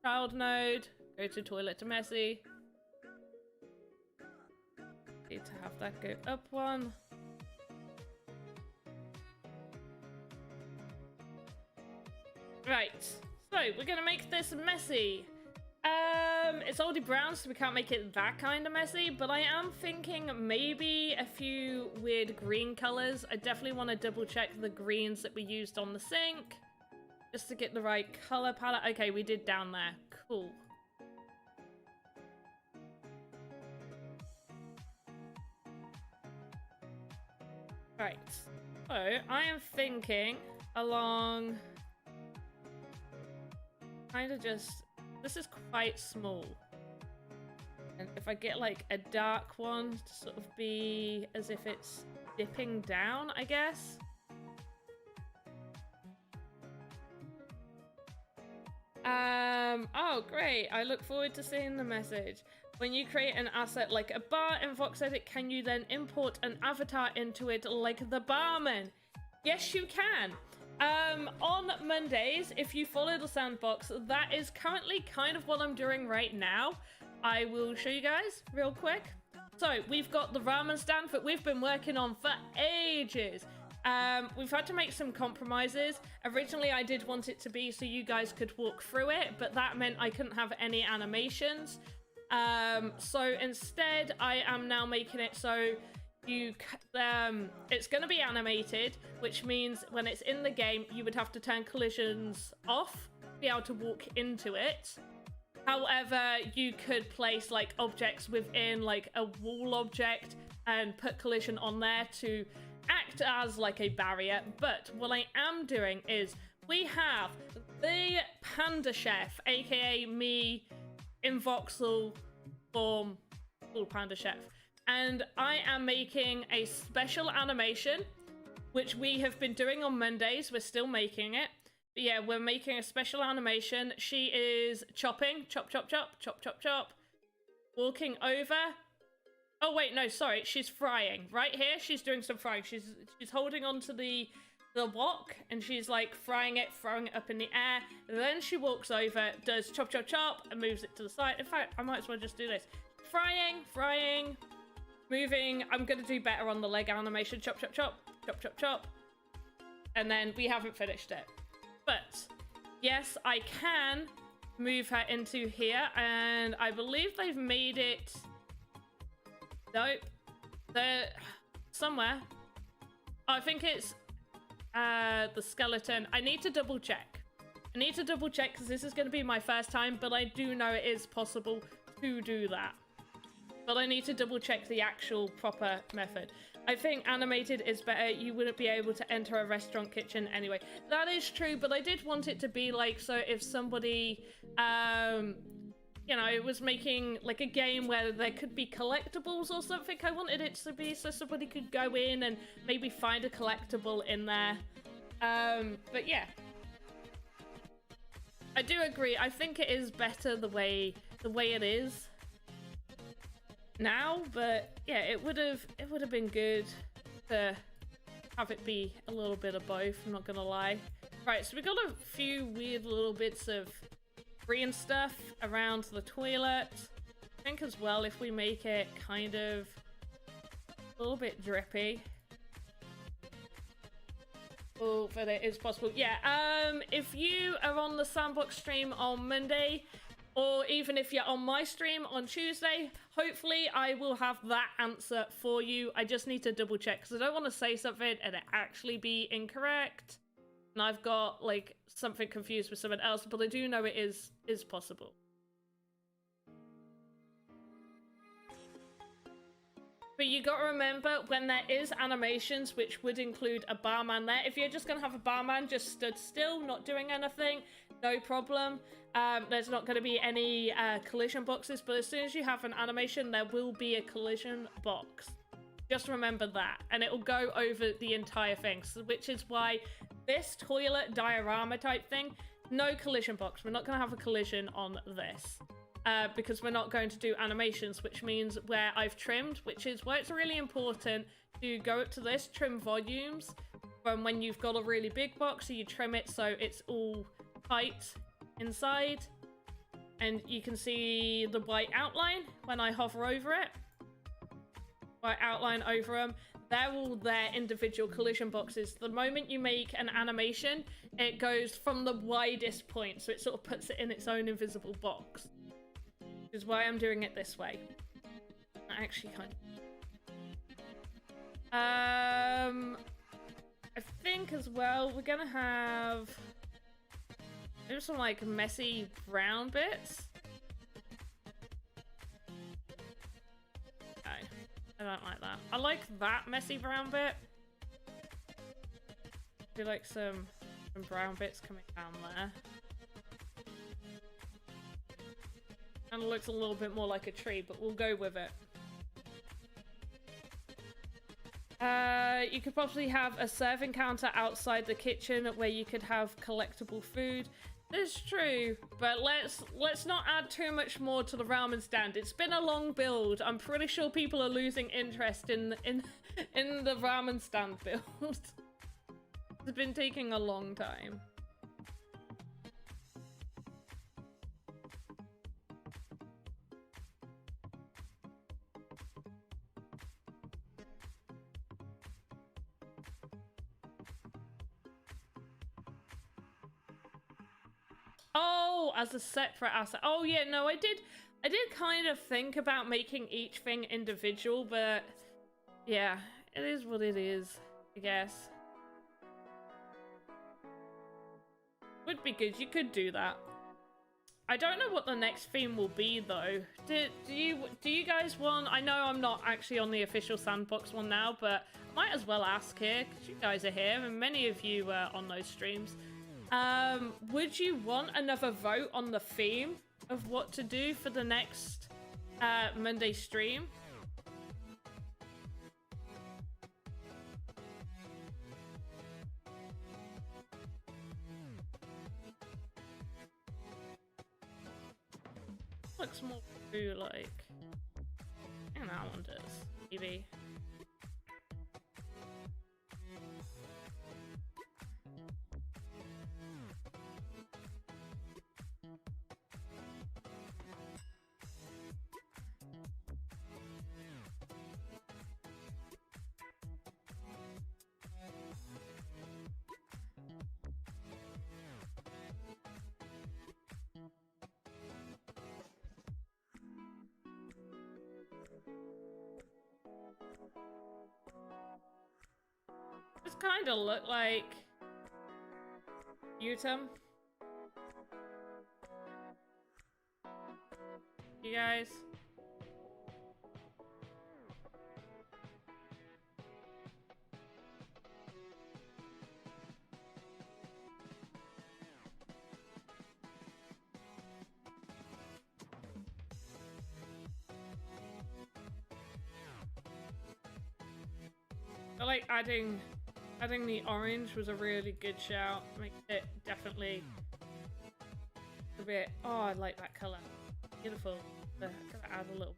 child node. Go to toilet messy. Need to have that go up one. Right, so we're gonna make this messy. It's already brown, so we can't make it that kind of messy, but I am thinking maybe a few weird green colors. I definitely want to double check the greens that we used on the sink, just to get the right color palette. Okay, we did down there. Cool. Right, so I am thinking along kind of just, this is quite small, and if I get like a dark one to sort of be as if it's dipping down, I guess. Oh great, I look forward to seeing the message. When you create an asset like a bar in Voxedit, can you then import an avatar into it like the barman? Yes, you can. On Mondays, if you follow the Sandbox, that is currently kind of what I'm doing right now. I will show you guys real quick. So we've got the ramen stand that we've been working on for ages. We've had to make some compromises. Originally, I did want it to be so you guys could walk through it, but that meant I couldn't have any animations. So instead, I am now making it so it's going to be animated, which means when it's in the game, you would have to turn collisions off to be able to walk into it. However, you could place like objects within like a wall object and put collision on there to act as like a barrier, but what I am doing is we have the Panda Chef, aka me in Voxel form, called Panda Chef, and I am making a special animation, which we have been doing on Mondays. We're still making it. But yeah, we're making a special animation. She is chopping, chop, chop, chop, chop, chop, chop, walking over. Oh wait, no, sorry, she's frying. Right here, she's doing some frying. She's holding onto the wok, and she's like frying it, throwing it up in the air. Then she walks over, does chop, chop, chop, and moves it to the side. In fact, I might as well just do this. Frying, moving. I'm gonna do better on the leg animation. Chop, chop, chop, chop, chop, chop. And then we haven't finished it. But yes, I can move her into here, and I believe they've made it. Nope. They're somewhere. I think it's the skeleton. I need to double check. Because this is going to be my first time, but I do know it is possible to do that. But I need to double check the actual proper method. I think animated is better. You wouldn't be able to enter a restaurant kitchen anyway. That is true, but I did want it to be like, so if somebody, you know, it was making like a game where there could be collectibles or something. I wanted it to be so somebody could go in and maybe find a collectible in there. But yeah. I do agree. I think it is better the way it is now, but yeah, it would have been good to have it be a little bit of both, I'm not gonna lie. Right, so we got a few weird little bits of green stuff around the toilet. I think as well, if we make it kind of a little bit drippy. Oh, but it is possible. Yeah, if you are on the Sandbox stream on Monday, or even if you're on my stream on Tuesday, hopefully I will have that answer for you. I just need to double check, because I don't want to say something and it actually be incorrect. And I've got, like, something confused with someone else, but I do know it is possible. But you gotta remember, when there is animations, which would include a barman there, if you're just gonna have a barman just stood still, not doing anything, no problem. There's not gonna be any collision boxes, but as soon as you have an animation, there will be a collision box. Just remember that, and it will go over the entire thing, so, which is why this toilet diorama type thing, no collision box. We're not gonna have a collision on this. Because we're not going to do animations, which means where I've trimmed, which is why it's really important to go up to this, trim volumes, from when you've got a really big box, so you trim it so it's all tight inside, and you can see the white outline when I hover over it. White outline over them. They're all their individual collision boxes. The moment you make an animation, it goes from the widest point, so it sort of puts it in its own invisible box. Which is why I'm doing it this way. I actually kind of... I think as well, we're gonna have... maybe some, like, messy brown bits. Okay. I don't like that. I like that messy brown bit. I feel like some brown bits coming down there. And it looks a little bit more like a tree, but we'll go with it. You could possibly have a serving counter outside the kitchen where you could have collectible food. That's true, but let's not add too much more to the ramen stand. It's been a long build. I'm pretty sure people are losing interest in the ramen stand build. It's been taking a long time. Oh, as a separate asset. Oh yeah, no, I did kind of think about making each thing individual, but yeah, it is what it is, I guess. Would be good, you could do that. I don't know what the next theme will be though. Do you guys want? I know I'm not actually on the official Sandbox one now, but I might as well ask here because you guys are here and many of you are on those streams. Would you want another vote on the theme of what to do for the next Monday stream? Looks more blue like. And that one does, maybe. This kind of look like Utum. You guys? I like adding the orange was a really good shout. Makes it definitely a bit. Oh, I like that color. Beautiful. Gotta add a little.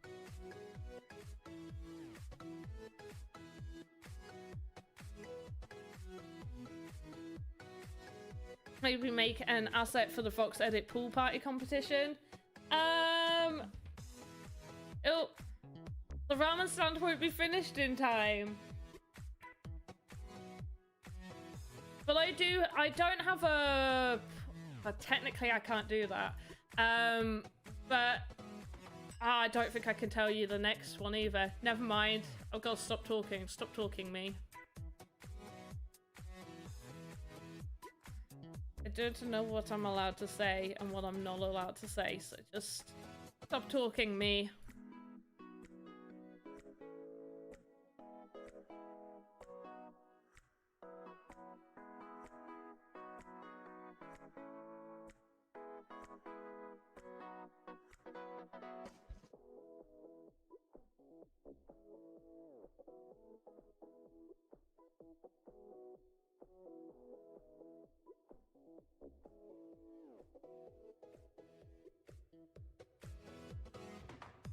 Maybe make an asset for the Voxedit pool party competition. The ramen stand won't be finished in time. But I don't have technically I can't do that. But I don't think I can tell you the next one either. Never mind. I've got to stop talking. Stop talking, me. I don't know what I'm allowed to say and what I'm not allowed to say, so just stop talking, me.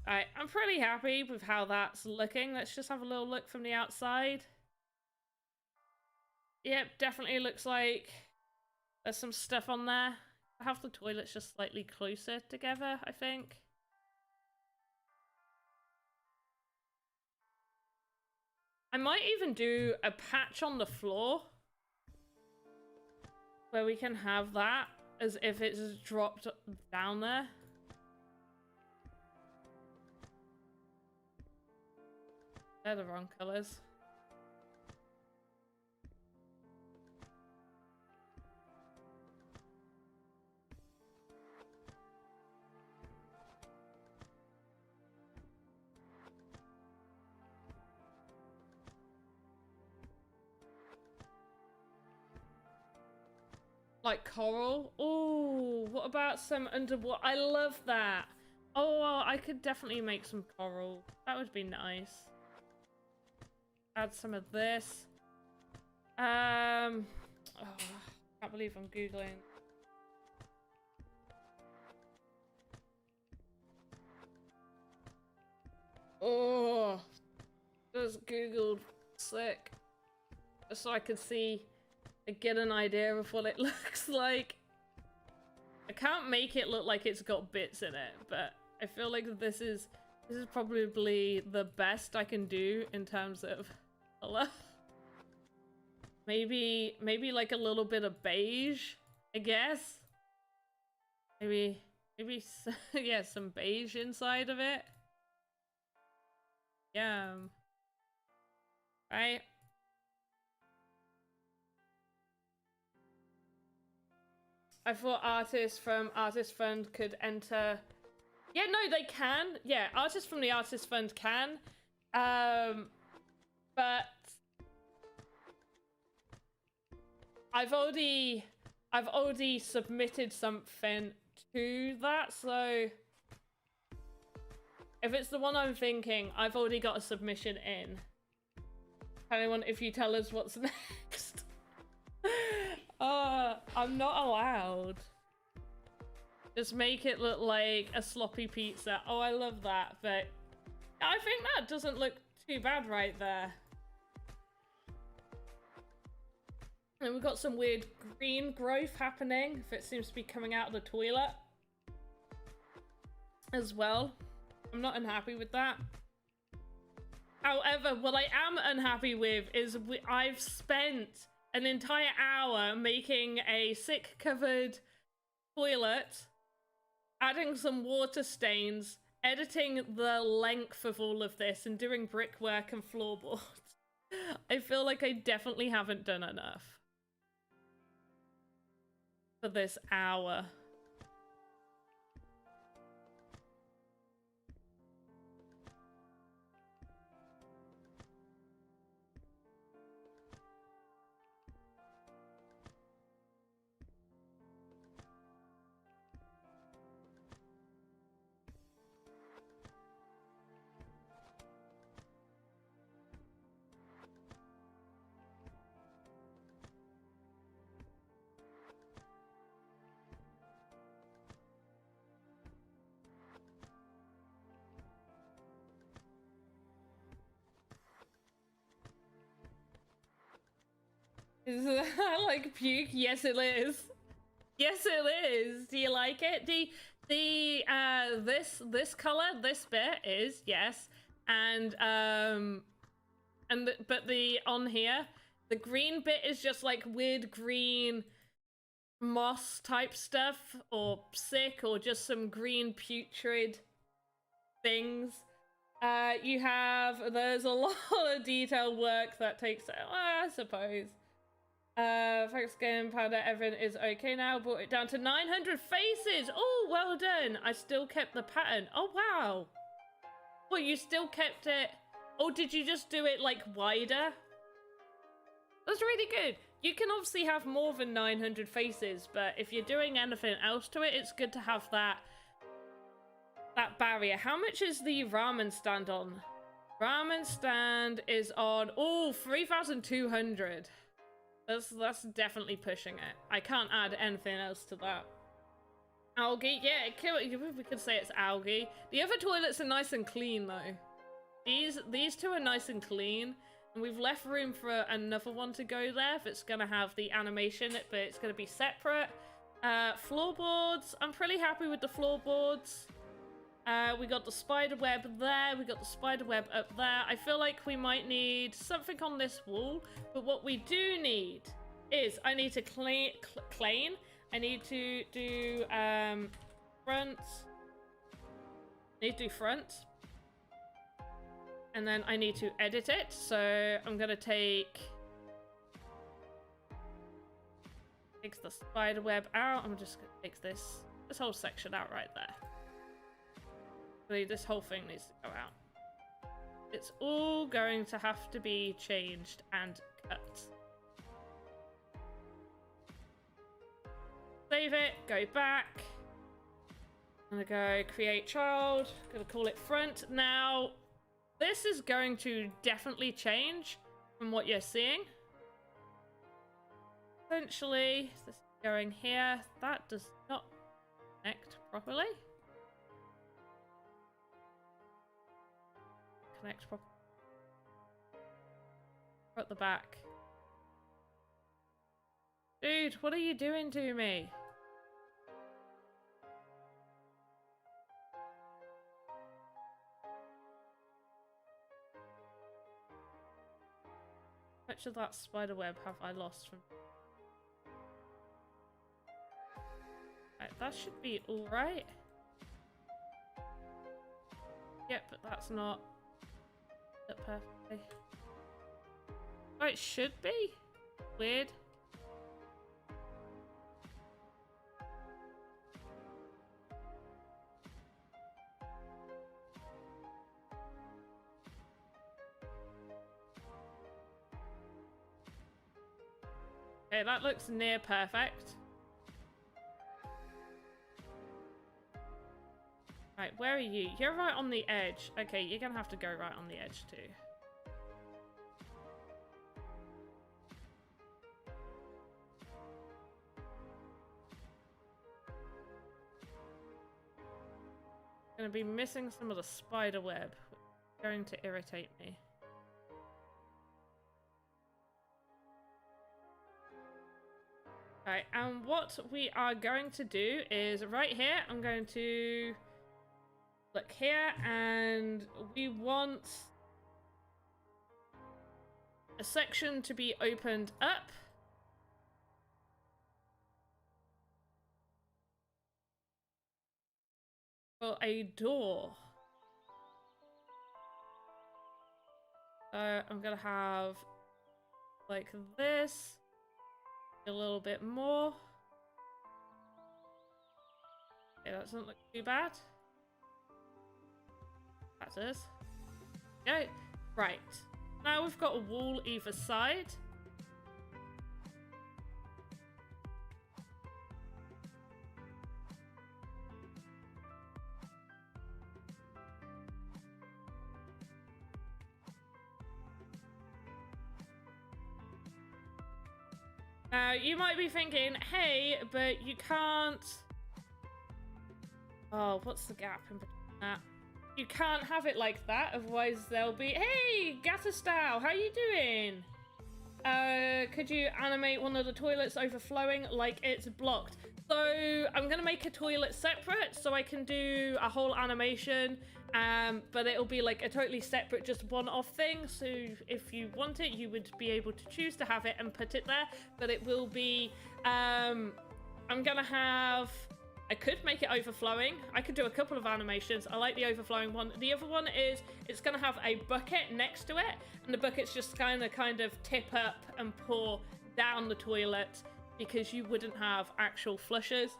Alright, I'm pretty happy with how that's looking. Let's just have a little look from the outside. Yep, definitely looks like there's some stuff on there. I have the toilets just slightly closer together, I think. I might even do a patch on the floor where we can have that as if it's dropped down there. They're the wrong colors. Like coral? Oh, what about some underwater? I love that. Oh, well, I could definitely make some coral. That would be nice. Add some of this. Oh, I can't believe I'm Googling. Oh, just Googled sick. Just so I could see and get an idea of what it looks like. I can't make it look like it's got bits in it, but I feel like this is probably the best I can do in terms of color. Maybe like a little bit of beige, I guess. Maybe yeah, some beige inside of it. Yeah. Right. I thought artists from Artist Fund could enter. Yeah, no, they can. Yeah, artists from the Artist Fund can. But I've already submitted something to that, so if it's the one I'm thinking, I've already got a submission in. Anyone, if you tell us what's next. I'm not allowed. Just make it look like a sloppy pizza. Oh, I love that, but I think that doesn't look too bad right there. And we've got some weird green growth happening. If it seems to be coming out of the toilet as well. I'm not unhappy with that. However, what I am unhappy with is I've spent an entire hour making a sick-covered toilet, adding some water stains, editing the length of all of this, and doing brickwork and floorboards. I feel like I definitely haven't done enough for this hour. Is that like puke? Yes, it is. Yes, it is. Do you like it? This color, this bit is yes, but the on here, the green bit is just like weird green moss type stuff, or sick, or just some green putrid things. There's a lot of detail work that takes, I suppose. Thanks Game Powder, everything is okay now. Brought it down to 900 faces. Oh, well done. I still kept the pattern. Oh, wow. Well, you still kept it. Oh, did you just do it like wider? That's really good. You can obviously have more than 900 faces, but if you're doing anything else to it, it's good to have that barrier. How much is the ramen stand on? Ramen stand is on, 3,200. That's definitely pushing it. I can't add anything else to that. Algae, yeah, we could say it's algae. The other toilets are nice and clean though. These two are nice and clean, and we've left room for another one to go there if it's gonna have the animation, but it's gonna be separate. Floorboards, I'm pretty happy with the floorboards. We got the spider web there, we got the spider web up there. I feel like we might need something on this wall, but what we do need is, I need to clean. I need to do front. I need to do front. And then I need to edit it, so I'm gonna take the spider web out. I'm just gonna take this whole section out right there. This whole thing needs to go out. It's all going to have to be changed and cut. Save it, go back. I'm gonna go create child, gonna call it front. Now, this is going to definitely change from what you're seeing. Essentially, this is going here. That does not connect properly. Connect properly. At the back. Dude, what are you doing to me? How much of that spider web have I lost from? Right, that should be alright. Yep, but that's not perfectly. Oh, it should be. Weird. Okay, that looks near perfect. Right, where are you? You're right on the edge. Okay, you're gonna have to go right on the edge too. Gonna be missing some of the spider web. It's going to irritate me. Okay, and what we are going to do is right here, I'm going to look here, and we want a section to be opened up. For a door. So I'm gonna have like this, a little bit more. Okay, that doesn't look too bad. That is. Okay, right. Now we've got a wall either side. Now, you might be thinking, hey, but you can't... Oh, what's the gap in between that? You can't have it like that, otherwise there'll be... Hey, Gatterstow, how you doing? Could you animate one of the toilets overflowing like it's blocked? So, I'm gonna make a toilet separate so I can do a whole animation, but it'll be like a totally separate, just one-off thing. So if you want it, you would be able to choose to have it and put it there, but it will be, I'm gonna have, I could make it overflowing. I could do a couple of animations. I like the overflowing one. The other one is, it's gonna have a bucket next to it, and the bucket's just kind of tip up and pour down the toilet, because you wouldn't have actual flushes.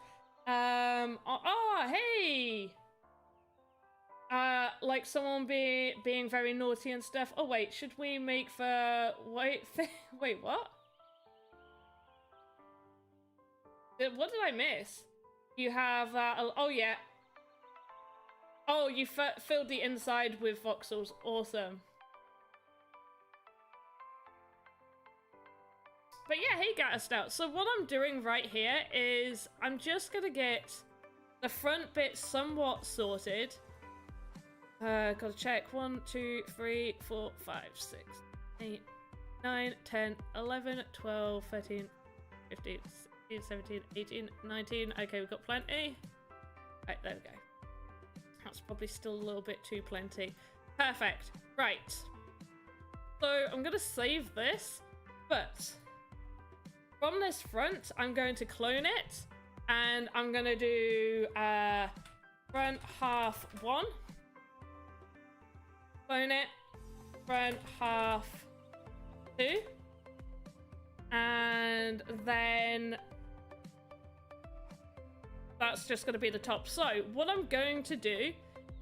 Hey! Like someone being very naughty and stuff. Oh wait, should we make the wait, what? What did I miss? You have oh yeah. Oh, you filled the inside with voxels. Awesome. But yeah, hey Gatterstout. So what I'm doing right here is I'm just gonna get the front bit somewhat sorted. Gotta check. 1, 2, 3, 4, 5, 6, 8, 9, 10, 11, 12, 13, 15, 16, 17, 18, 19. Okay, we've got plenty. Right, there we go. That's probably still a little bit too plenty. Perfect. Right. So I'm gonna save this, but from this front, I'm going to clone it, and I'm going to do front half 1, clone it, front half 2, and then that's just going to be the top. So what I'm going to do,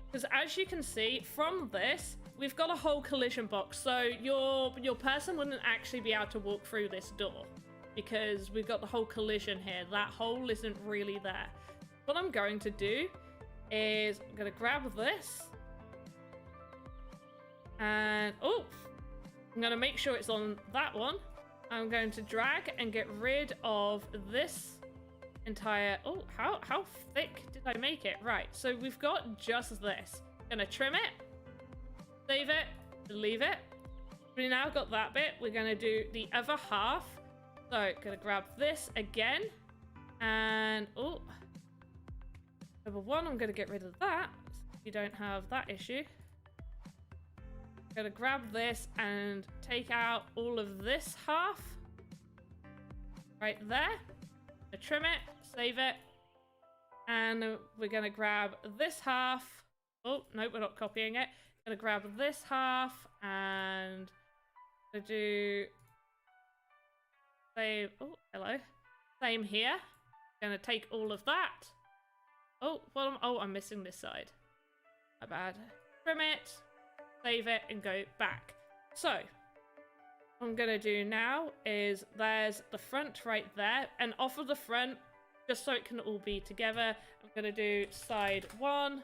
because as you can see from this, we've got a whole collision box, so your person wouldn't actually be able to walk through this door, because we've got the whole collision here. That hole isn't really there. What I'm going to do is I'm going to grab this. And, oh, I'm going to make sure it's on that one. I'm going to drag and get rid of this entire... Oh, how thick did I make it? Right, so we've got just this. Going to trim it, save it, leave it. We now got that bit. We're going to do the other half. So, gonna grab this again, and oh, number 1, I'm gonna get rid of that, so you don't have that issue. Gonna grab this and take out all of this half, right there. Gonna trim it, save it, and we're gonna grab this half. Oh, no, we're not copying it. Gonna grab this half, and gonna do... Same. Oh, hello. Same here. Gonna take all of that. Oh, well, I'm missing this side. My bad. Trim it, save it, and go back. So, What I'm gonna do now is there's the front right there, and off of the front, just so it can all be together, I'm gonna do side 1.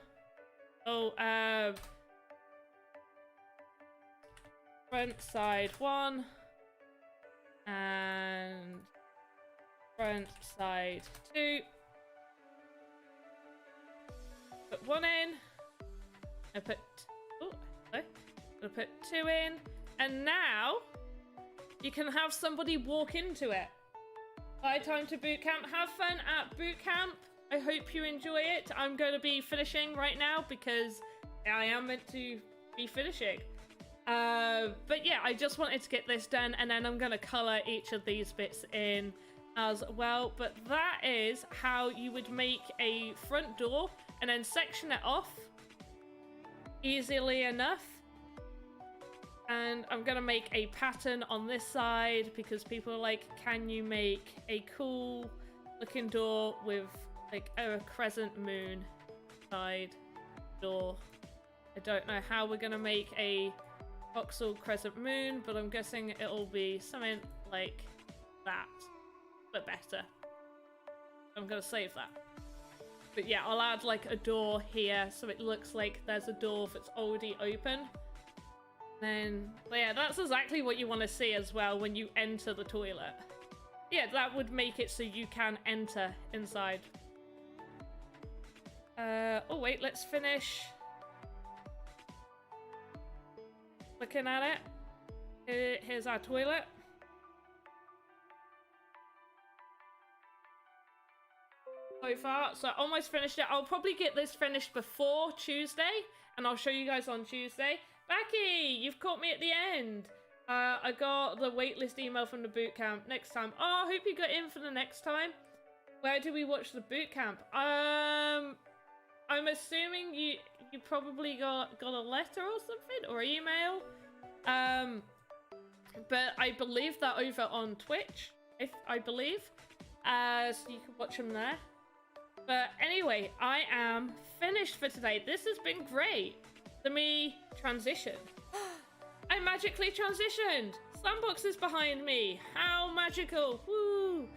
Front side 1 and front side 2. Put 1 in. I put 2 in, and now you can have somebody walk into it. Bye time to boot camp. Have fun at boot camp. I hope you enjoy it. I'm going to be finishing right now because I am meant to be finishing. But yeah, I just wanted to get this done, and then I'm going to color each of these bits in as well. But that is how you would make a front door and then section it off easily enough. And I'm gonna make a pattern on this side because people are like, can you make a cool looking door with like a crescent moon side door? I don't know how we're gonna make a voxel crescent moon, but I'm guessing it'll be something like that, but better. I'm gonna save that. But yeah, I'll add like a door here so it looks like there's a door that's already open. Then, but yeah, that's exactly what you want to see as well when you enter the toilet. Yeah, that would make it so you can enter inside. Oh wait, let's finish looking at it. Here's our toilet. So far, so I almost finished it. I'll probably get this finished before Tuesday, and I'll show you guys on Tuesday. Becky, you've caught me at the end. I got the waitlist email from the boot camp next time. Oh, I hope you got in for the next time. Where do we watch the boot camp? I'm assuming you probably got a letter or something or email. But I believe that over on Twitch, I believe. So you can watch them there. But anyway, I am finished for today. This has been great. Let me transition. I magically transitioned. Sandbox is behind me. How magical. Woo.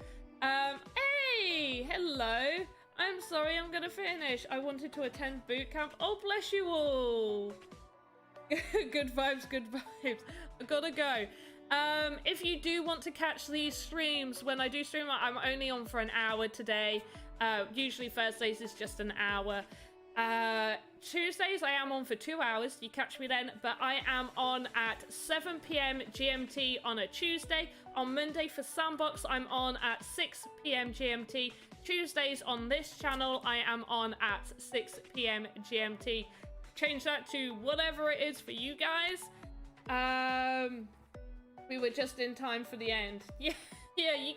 Hey, hello. I'm sorry, I'm gonna finish. I wanted to attend boot camp. Oh, bless you all. Good vibes, good vibes. I gotta go. If you do want to catch these streams, when I do stream, I'm only on for an hour today. Usually Thursdays is just an hour. Tuesdays I am on for 2 hours. You catch me then, but I am on at 7 p.m. GMT on a Tuesday. On Monday for Sandbox, I'm on at 6 p.m. GMT. Tuesdays on this channel, I am on at 6 p.m. GMT. Change that to whatever it is for you guys. We were just in time for the end. Yeah, you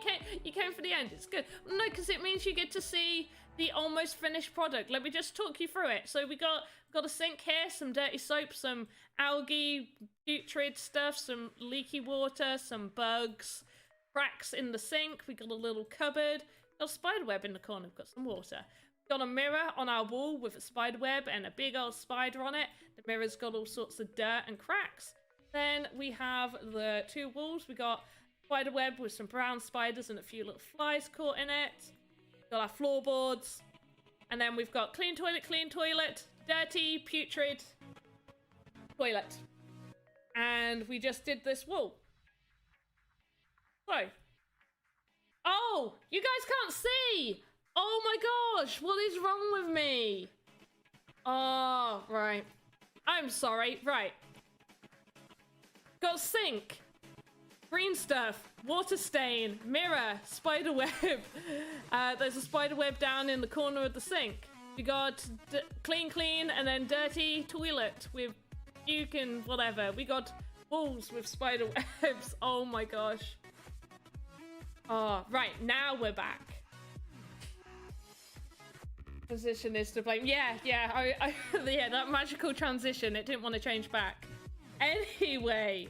came for the end. It's good. No, because it means you get to see the almost finished product. Let me just talk you through it. So we got a sink here, some dirty soap, some algae, putrid stuff, some leaky water, some bugs, cracks in the sink. We got a little cupboard. Got a spider web in the corner. We've got some water. Got a mirror on our wall with a spider web and a big old spider on it. The mirror's got all sorts of dirt and cracks. Then we have the two walls. We got spider web with some brown spiders and a few little flies caught in it. Got our floorboards. And then we've got clean toilet, dirty, putrid toilet. And we just did this wall. So. Oh, you guys can't see. Oh my gosh, what is wrong with me? Oh, right. I'm sorry. Right. Got a sink. Green stuff, water stain, mirror, spider web. There's a spider web down in the corner of the sink. We got clean, and then dirty toilet with puke and whatever. We got walls with spider webs. Oh my gosh. Oh, right, now we're back. Position is to blame. Yeah, yeah, that magical transition. It didn't want to change back. Anyway,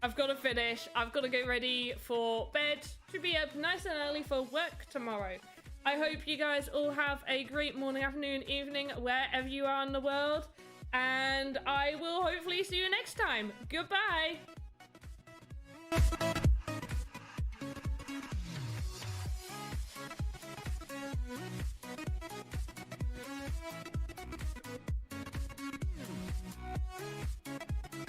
I've got to finish. I've got to get ready for bed to be up nice and early for work tomorrow. I hope you guys all have a great morning, afternoon, evening, wherever you are in the world. And I will hopefully see you next time. Goodbye.